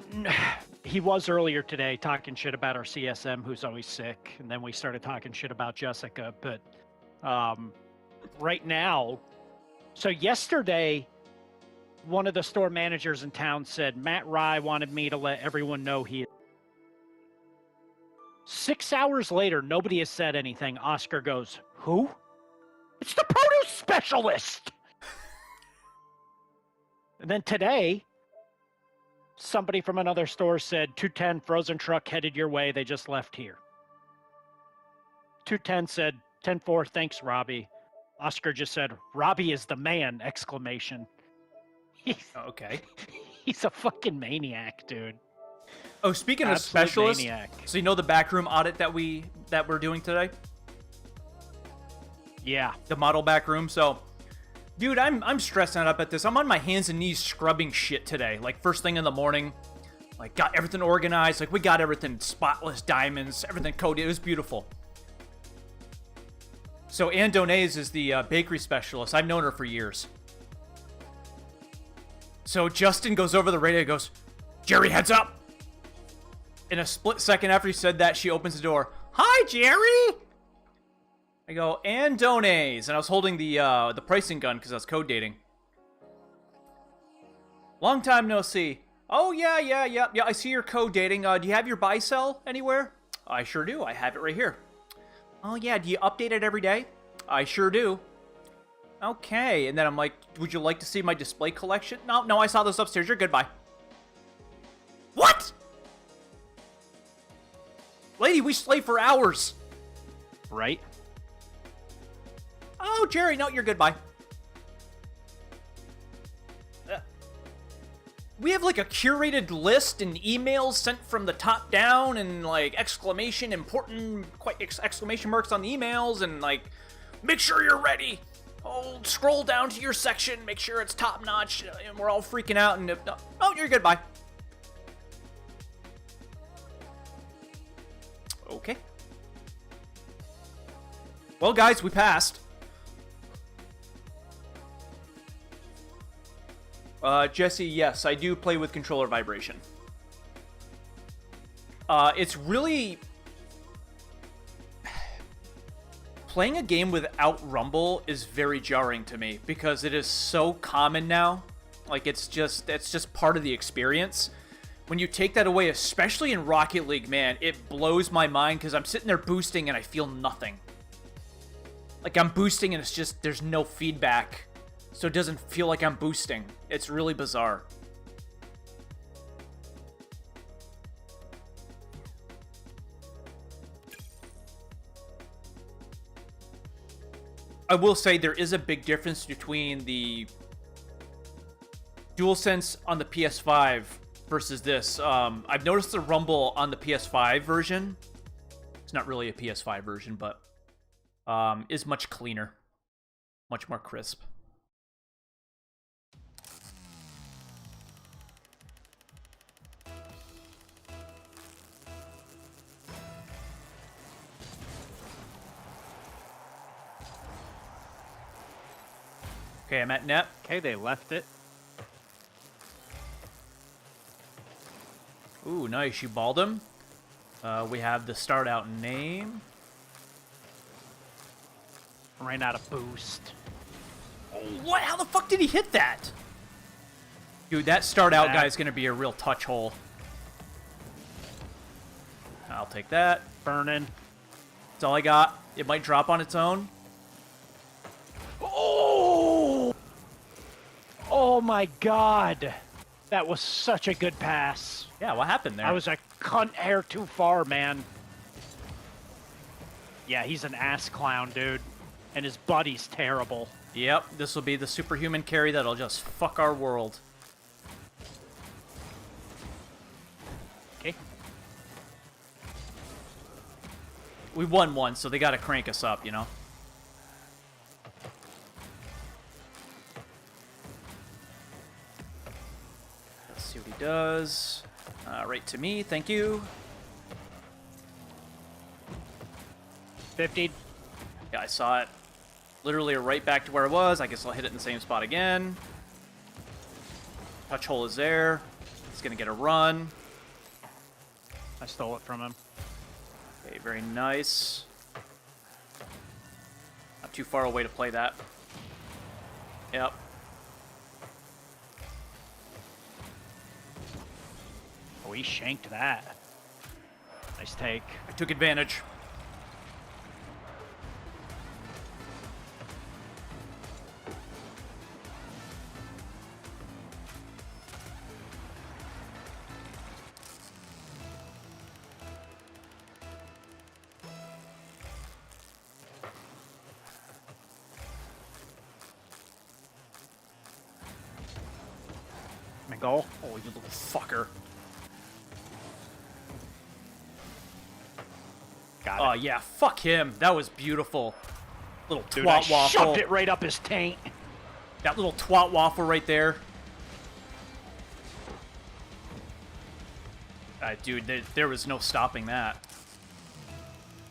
he was earlier today talking shit about our CSM, who's always sick, and then we started talking shit about Jessica. But right now, so yesterday, one of the store managers in town said Matt Rye wanted me to let everyone know he. 6 hours later, nobody has said anything. Oscar goes, "Who?" "It's the produce specialist." And then today, somebody from another store said 210 frozen truck headed your way. They just left here. 210 said 10-4, thanks, Robbie. Oscar just said, "Robbie is the man!" Exclamation. Okay. He's a fucking maniac, dude. Oh, speaking of Absolute specialists, maniac. so you know the backroom audit that we're doing today? Yeah. The model backroom. So, dude, I'm stressing out at this. I'm on my hands and knees scrubbing shit today. Like first thing in the morning, like got everything organized. Like we got everything spotless, diamonds, everything coded. It was beautiful. So Ann Donays is the bakery specialist. I've known her for years. So Justin goes over the radio and goes, "Jerry, heads up." In a split second after he said that, she opens the door. "Hi, Jerry." I go, "Ann Donays." And I was holding the pricing gun because I was code dating. "Long time no see." "Oh, yeah, I see you're code dating. Do you have your buy sell anywhere?" "I sure do. I have it right here." "Oh, yeah, do you update it every day?" "I sure do." "Okay." And then I'm like, "Would you like to see my display collection?" No, I saw this upstairs. You're good, bye." What? Lady, we slave for hours. Right? "Oh, Jerry, no, you're good, bye." We have like a curated list and emails sent from the top down and like exclamation important exclamation marks on the emails and like make sure you're ready. Oh, scroll down to your section, make sure it's top notch, and we're all freaking out. And oh, you're good, bye. Okay. Well, guys, we passed. Jesse, yes, I do play with controller vibration. It's really... Playing a game without rumble is very jarring to me because it is so common now. Like, it's just part of the experience. When you take that away, especially in Rocket League, man, it blows my mind because I'm sitting there boosting and I feel nothing. Like, I'm boosting and it's just, there's no feedback. So it doesn't feel like I'm boosting. It's really bizarre. I will say there is a big difference between the DualSense on the PS5 versus this. I've noticed the rumble on the PS5 version. It's not really a PS5 version, but is much cleaner. Much more crisp. Okay, I'm at net. Okay, they left it. Ooh, nice. You balled him. We have the start out name. Ran out of boost. What? How the fuck did he hit that? Dude, that start out Bad. guy is going to be a real touch hole. I'll take that. Burning. That's all I got. It might drop on its own. Oh! Oh my god. That was such a good pass. Yeah, what happened there? I was a cunt hair too far, man. Yeah, he's an ass clown, dude. And his buddy's terrible. Yep, this will be the superhuman carry that'll just fuck our world. Okay. We won one, so they gotta crank us up, you know? Let's see what he does. Right to me, thank you. 50. Yeah, I saw it. Literally right back to where it was. I guess I'll hit it in the same spot again. Touch hole is there. It's gonna get a run. I stole it from him. Okay, very nice. Not too far away to play that. Yep. Oh, he shanked that. Nice take. I took advantage. Goal. Oh, you little fucker. Got it. Oh, yeah, fuck him. That was beautiful. Little Dude, I twat waffle. shoved it right up his taint. That little twat waffle right there. Dude, there was no stopping that.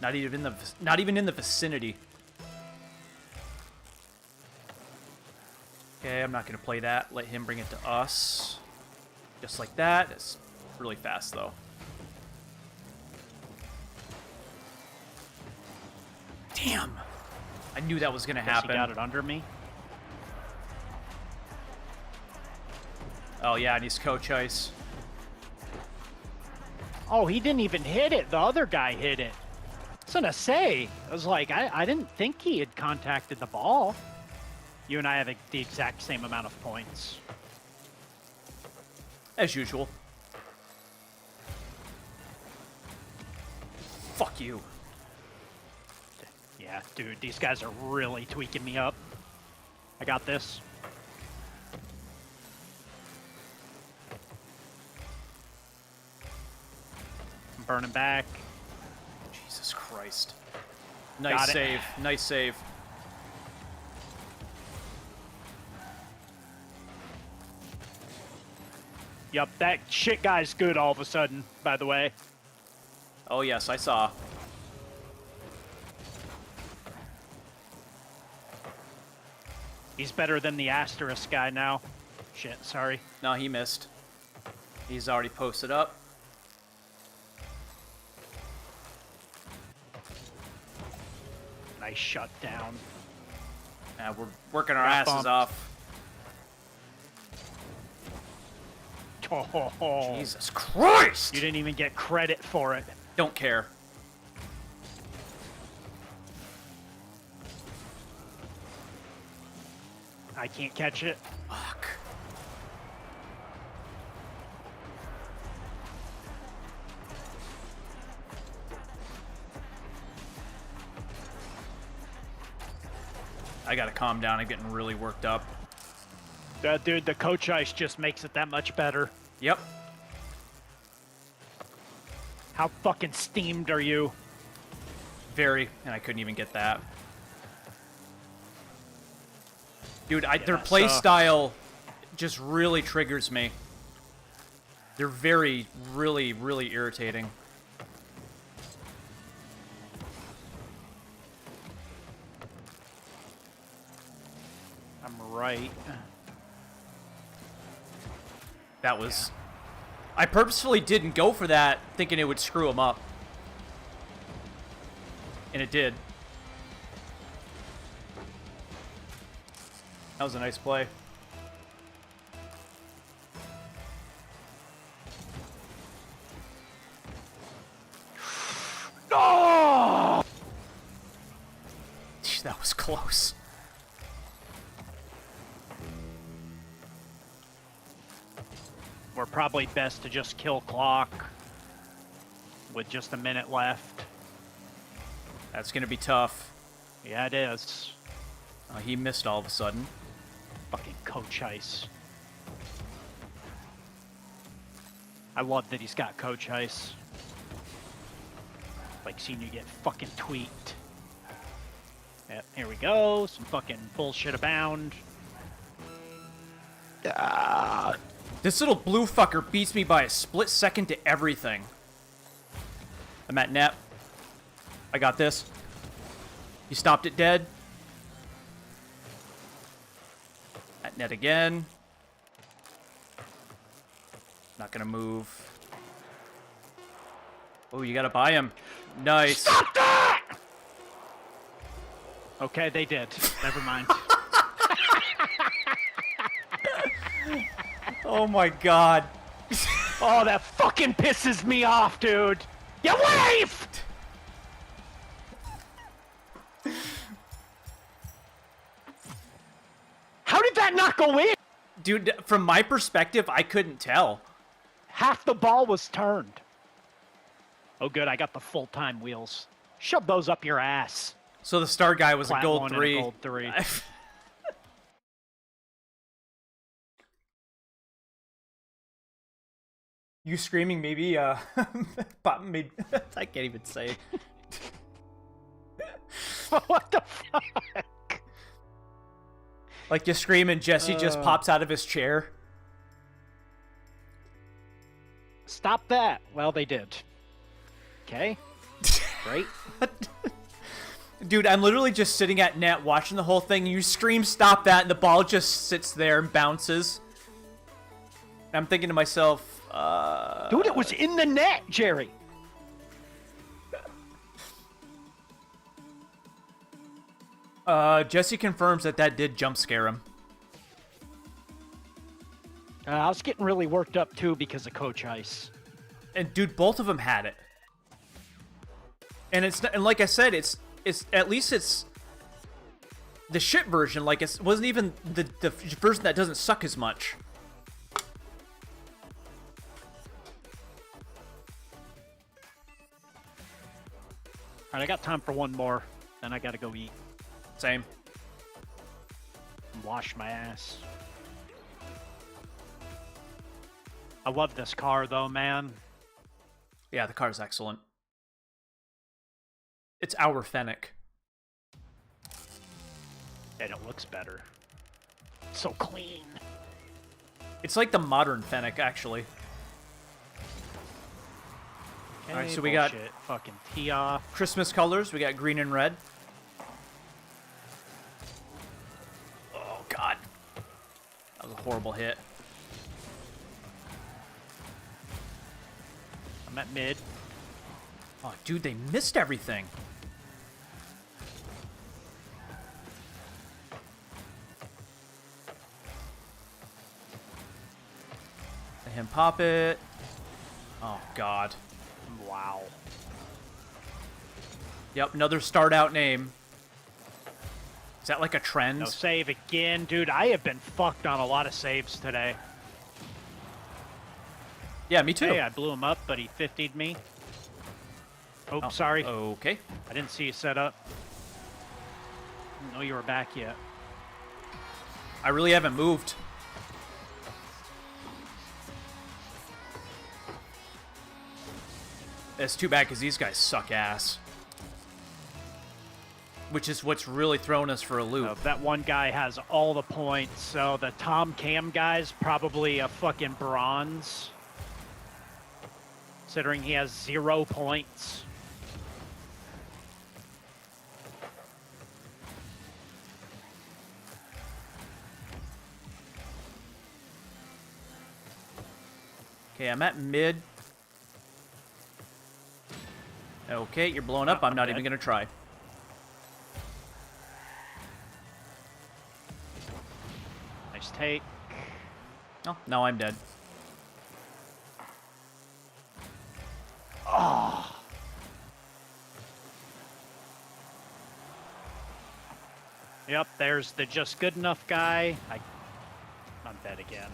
Not even in the vicinity. Okay, I'm not gonna play that. Let him bring it to us. Just like that. It's really fast though. Damn! I knew that was gonna Guess happen. he got it under me. Oh yeah, and he's coach ice. Oh, he didn't even hit it. The other guy hit it. I was gonna say. I was like, I didn't think he had contacted the ball. You and I have the exact same amount of points. As usual. Fuck you. Yeah, dude, these guys are really tweaking me up. I got this. I'm burning back. Jesus Christ. Got Nice it. save. Nice save. Yup, that shit guy's good all of a sudden, by the way. Oh yes, I saw. He's better than the asterisk guy now. Shit, sorry. No, he missed. He's already posted up. Nice shutdown. We're working our Got asses bumped. off. Oh, Jesus Christ! you didn't even get credit for it. Don't care. I can't catch it. Fuck. I gotta calm down. I'm getting really worked up. Dude, the coach ice just makes it that much better. Yep. How fucking steamed are you? Very. And I couldn't even get that. Dude, their that play sucks. style just really triggers me. They're really, really irritating. I'm right. That was... I purposefully didn't go for that, thinking it would screw him up. And it did. That was a nice play. Oh! That was close. We're probably best to just kill clock with just a minute left. That's gonna be tough. Yeah, it is. He missed all of a sudden. Fucking Coach Ice. I love that he's got Coach Ice. Like seeing you get fucking tweaked. Yep, here we go. Some fucking bullshit abound. This little blue fucker beats me by a split second to everything. I'm at net. I got this. He stopped it dead. At net again. Not gonna move. Oh, you gotta buy him. Nice. Stop that! Okay, they did. Never mind. Oh my god. Oh, that fucking pisses me off, dude. You waved! How did that not go in? Dude, from my perspective, I couldn't tell. Half the ball was turned. Oh, good. I got the full-time wheels. Shove those up your ass. So the star guy was Flat a gold one and a 3. gold 3. You screaming maybe, maybe, I can't even say. What the fuck? Like you scream and Jesse just pops out of his chair. Stop that. Well, they did. Okay. Great. Dude, I'm literally just sitting at net watching the whole thing, and you scream, stop that, and the ball just sits there and bounces. And I'm thinking to myself, Dude, it was in the net, Jerry. Jesse confirms that did jump scare him. I was getting really worked up, too, because of Coach Ice. And dude, both of them had it. And it's and like I said, it's at least it's the shit version. Like it wasn't even the version that doesn't suck as much. All right, I got time for one more. Then I gotta go eat Same. and wash my ass. I love this car, though, man. Yeah, the car's excellent. It's our Fennec. And it looks better. So clean. It's like the modern Fennec, actually. Okay, All right, so we got bullshit. Fucking tee off. Christmas colors. We got green and red. Oh, God. That was a horrible hit. I'm at mid. Oh, dude, they missed everything. Let him pop it. Oh, God. Wow. Yep, another start out name. Is that like a trend? No save again. Dude, I have been fucked on a lot of saves today. Yeah, me too. Hey, I blew him up, but he 50'd me. Oh, sorry. Okay. I didn't see you set up. Didn't know you were back yet. I really haven't moved. It's too bad because these guys suck ass. Which is what's really thrown us for a loop. That one guy has all the points, so the Tom Cam guy's probably a fucking bronze. Considering he has 0 points. Okay, I'm at mid. Okay, you're blowing up. I'm not even going to try. first take. Oh, now I'm dead. Oh. Yep, there's the just good enough guy. I'm dead again.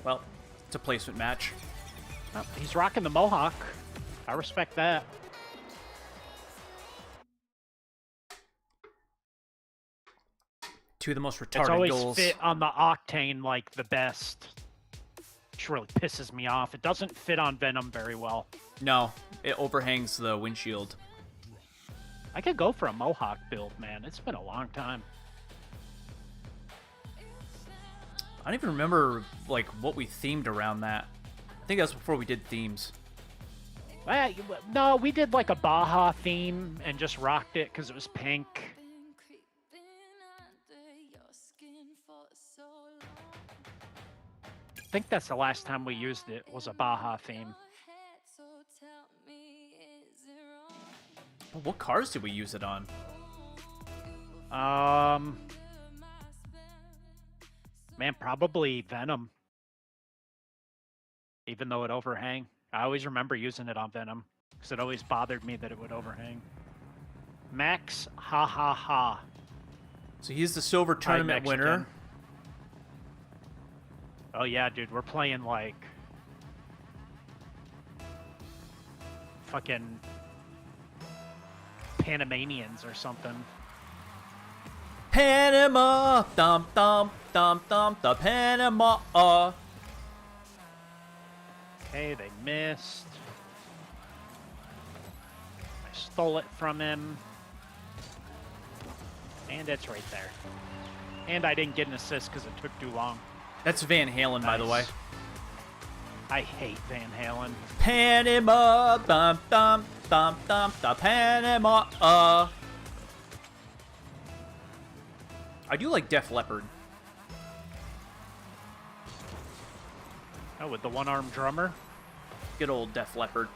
Well, it's a placement match. Oh, he's rocking the mohawk. I respect that. Two of the most It's retarded always goals. fit on the Octane like the best. Which really pisses me off. It doesn't fit on Venom very well. No, it overhangs the windshield. I could go for a mohawk build, man. It's been a long time. I don't even remember like what we themed around that. I think that's before we did themes. No, we did like a Baja theme and just rocked it because it was pink. I think that's the last time we used it, was a Baja theme. Well, what cars did we use it on? Man, probably Venom. Even though it overhang. I always remember using it on Venom, because it always bothered me that it would overhang. Max, ha ha ha. So he's the silver tournament Mexican. winner. Oh yeah, dude, we're playing like fucking Panamanians or something. Panama, dum dum dum dum, the Panama. Okay, they missed. I stole it from him. And it's right there. And I didn't get an assist because it took too long. That's Van Halen, by the way. Nice. I hate Van Halen. Panama, dum dum dum dum, the Panama. I do like Def Leppard. Oh, with the one-armed drummer? Good old Def Leppard.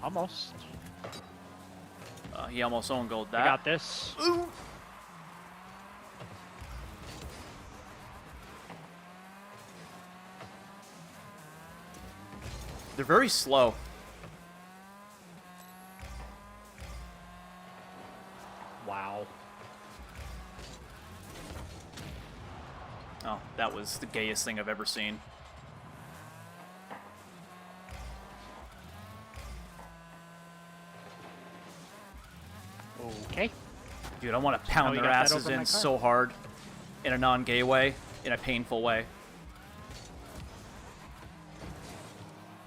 Almost. He almost owned gold I that. got this. Ooh. They're very slow. Wow. Oh, that was the gayest thing I've ever seen. Okay. Dude, I want to Oh, pound you their got that asses over my in cart? so hard. In a non-gay way. In a painful way.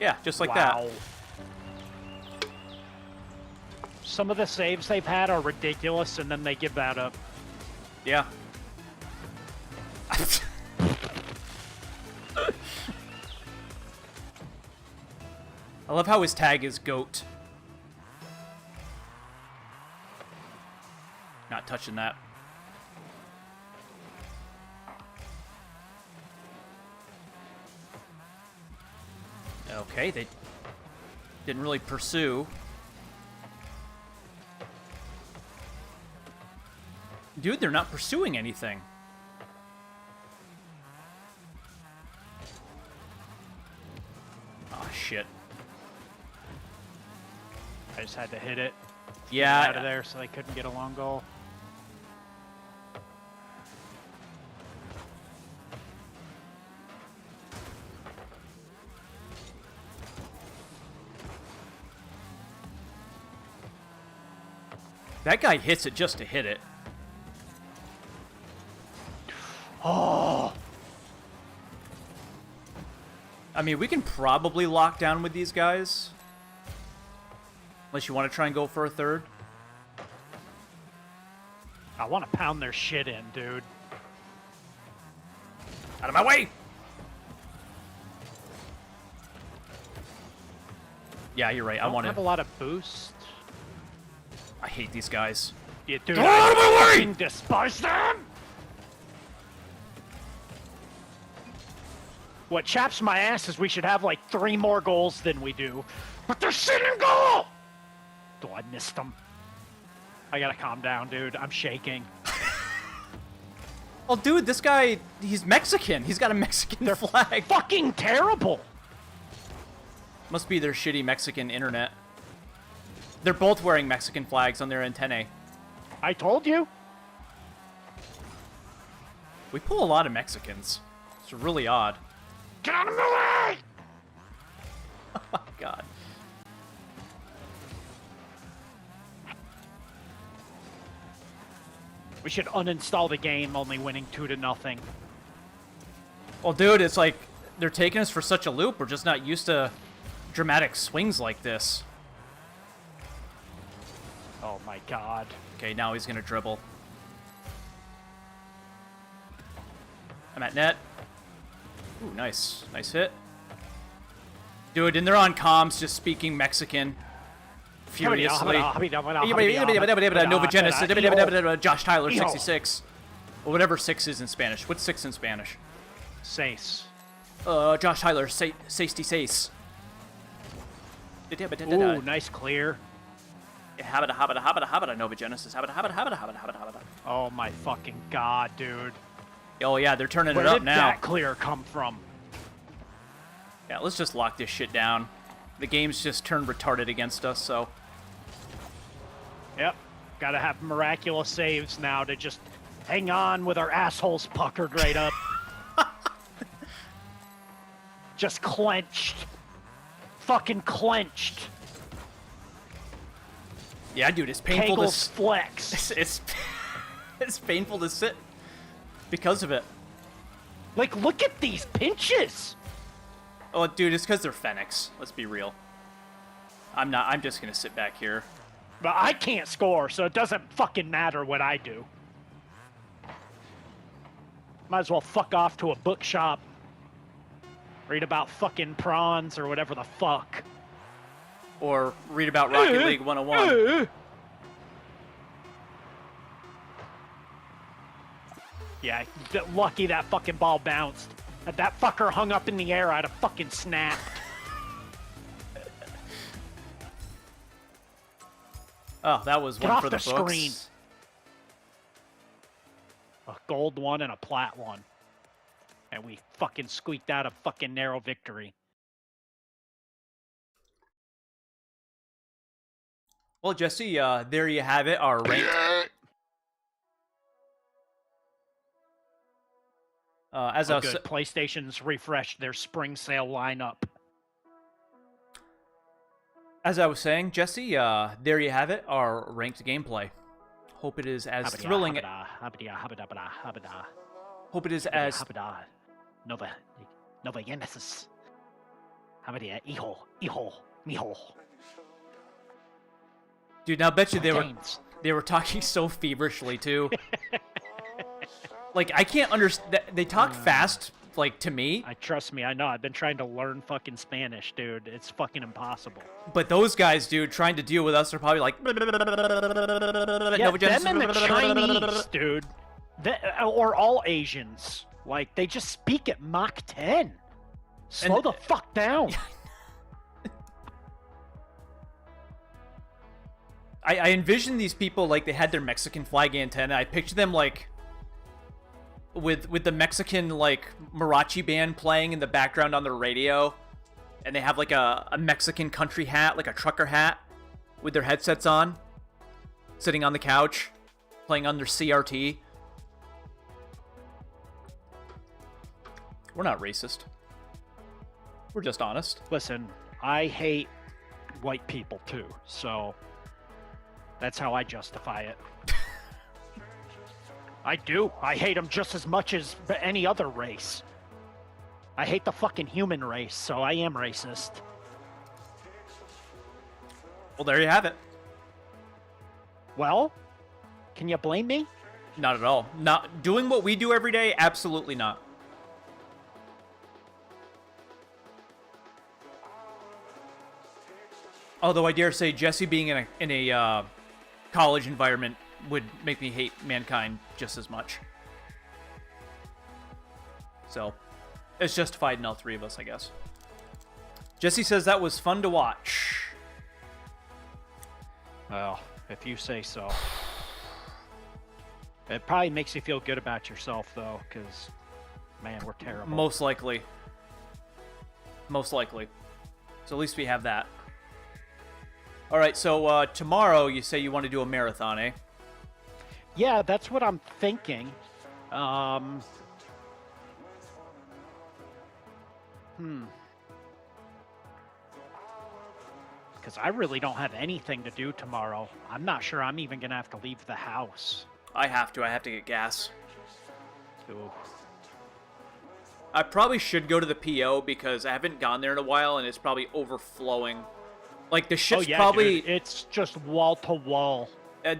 Yeah, just like Wow. that. Some of the saves they've had are ridiculous, and then they give that up. Yeah. I love how his tag is GOAT. Not touching that. Okay, they didn't really pursue. Dude, they're not pursuing anything. Oh, shit. I just had to hit it Yeah. out of there so they couldn't get a long goal. That guy hits it just to hit it. Oh! I mean, we can probably lock down with these guys. Unless you want to try and go for a third. I want to pound their shit in, dude. Out of my way! Yeah, you're right. I don't want have a to. lot of boost. I hate these guys. Yeah, dude, Get out of my way! fucking despise them! What chaps my ass is we should have like 3 more goals than we do. But they're sitting goal! Oh, I missed them. I gotta calm down, dude. I'm shaking. Oh, dude, this guy, he's Mexican. He's got a Mexican flag. Fucking terrible! Must be their shitty Mexican internet. They're both wearing Mexican flags on their antennae. I told you. We pull a lot of Mexicans. It's really odd. Get out of my way! Oh my god. We should uninstall the game, only winning 2-0. Well, dude, it's like they're taking us for such a loop. We're just not used to dramatic swings like this. Oh my god. Okay, now he's gonna dribble. I'm at net. Ooh, nice. Nice hit. Dude, and they're on comms just speaking Mexican furiously. Nova Genesis, Josh Tyler, 66. Or whatever 6 is in Spanish. What's 6 in Spanish? Seis. Josh Tyler, 66. Ooh, nice clear. Habita, Nova Genesis. Habita. Oh my fucking god, dude. Oh yeah, they're turning Where it up did now. that clear come from? Yeah, let's just lock this shit down. The game's just turned retarded against us, so... Yep. Gotta have miraculous saves now to just hang on with our assholes puckered right up. Just clenched. Fucking clenched. Yeah, dude, it's painful Kegel's to... flex. It's painful to sit because of it. Like, look at these pinches! Oh, dude, it's because they're Fenix. Let's be real. I'm just gonna sit back here. But I can't score, so it doesn't fucking matter what I do. Might as well fuck off to a bookshop. Read about fucking prawns or whatever the fuck. Or read about Rocket League 101. Yeah, lucky that fucking ball bounced. If that fucker hung up in the air, I'd have fucking snapped. Oh, that was Get one off for the the books. screen. A gold one and a plat one. And we fucking squeaked out a fucking narrow victory. Well, Jesse, there you have it. Our ranked. As I was Good. PlayStation's refreshed their spring sale lineup. As I was saying, Jesse, there you have it. Our ranked gameplay. Hope it is as thrilling. Hope it is as. Nova Genesis. Hijo, mijo. Dude, now I bet you Plantains. they were talking so feverishly too. Like, I can't understand. They talk fast, like, to me. Trust me, I know. I've been trying to learn fucking Spanish, dude. It's fucking impossible. But those guys, dude, trying to deal with us are probably like. Yeah, them and the Chinese, dude. Or all Asians. Like, they just speak at Mach 10. Slow the fuck down. I envision these people like they had their Mexican flag antenna. I picture them like with the Mexican like mariachi band playing in the background on their radio, and they have like a Mexican country hat, like a trucker hat, with their headsets on, sitting on the couch, playing on their CRT. We're not racist. We're just honest. Listen, I hate white people too, so that's how I justify it. I do. I hate them just as much as any other race. I hate the fucking human race, so I am racist. Well, there you have it. Well, can you blame me? Not at all. Not doing what we do every day, absolutely not. Although I dare say Jesse being in a college environment would make me hate Mankind just as much. So, it's justified in all three of us, I guess. Jesse says that was fun to watch. Well, if you say so. It probably makes you feel good about yourself, though, because, man, we're terrible. Most likely. Most likely. So at least we have that. All right, so tomorrow you say you want to do a marathon, eh? Yeah, that's what I'm thinking. Because I really don't have anything to do tomorrow. I'm not sure I'm even going to have to leave the house. I have to get gas. Ooh. I probably should go to the PO because I haven't gone there in a while and it's probably overflowing. Like the shit's probably... dude, it's just wall to wall.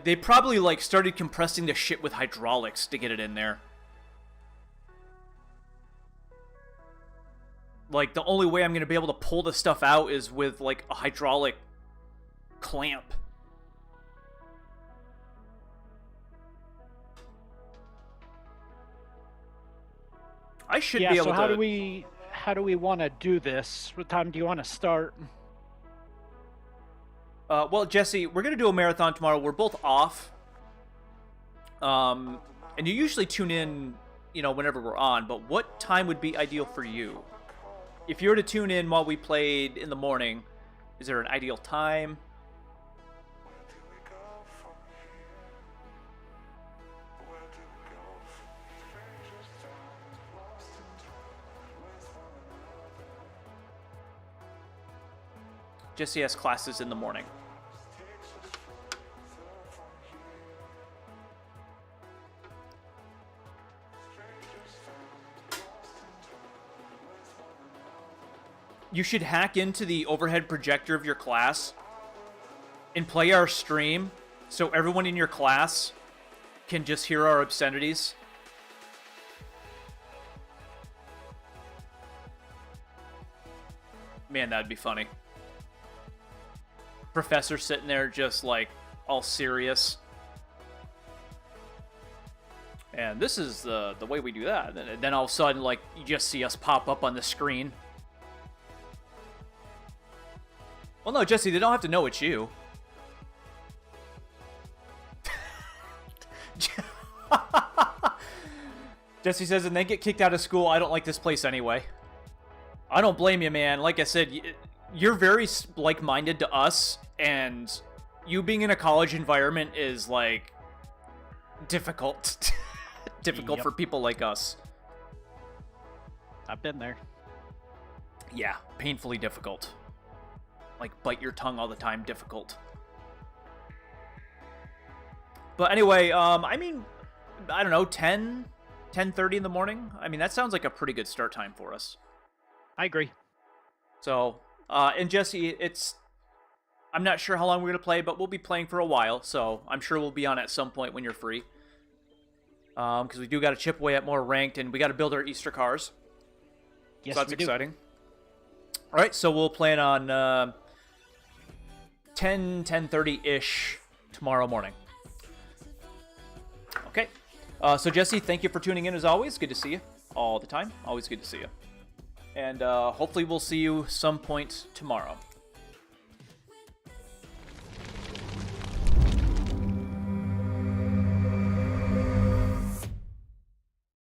They probably like started compressing the shit with hydraulics to get it in there. Like the only way I'm going to be able to pull the stuff out is with like a hydraulic clamp. I should be able to... Yeah, so how do we want to do this? What time do you want to start? Well, Jesse, we're going to do a marathon tomorrow. We're both off. And you usually tune in, whenever we're on, but what time would be ideal for you? If you were to tune in while we played in the morning, is there an ideal time? Jesse has classes in the morning. You should hack into the overhead projector of your class and play our stream so everyone in your class can just hear our obscenities. Man, that'd be funny. Professor sitting there just like all serious. And this is the way we do that. And then all of a sudden, like, you just see us pop up on the screen. Well, no, Jesse, they don't have to know it's you. Jesse says, and they get kicked out of school. I don't like this place anyway. I don't blame you, man. Like I said, you're very like-minded to us, and you being in a college environment is, like, difficult. Difficult for people like us. I've been there. Yeah, painfully difficult. Like, bite your tongue all the time, difficult. But anyway, I mean, I don't know, 10:30 in the morning? I mean, that sounds like a pretty good start time for us. I agree. So, and Jesse, I'm not sure how long we're going to play, but we'll be playing for a while, so I'm sure we'll be on at some point when you're free. Because we do got to chip away at more ranked, and we got to build our Easter cars. Yes, so that's we do. exciting. All right, so we'll plan on 10:30-ish tomorrow morning. Okay. So, Jesse, thank you for tuning in as always. Good to see you all the time. Always good to see you. And hopefully we'll see you some point tomorrow.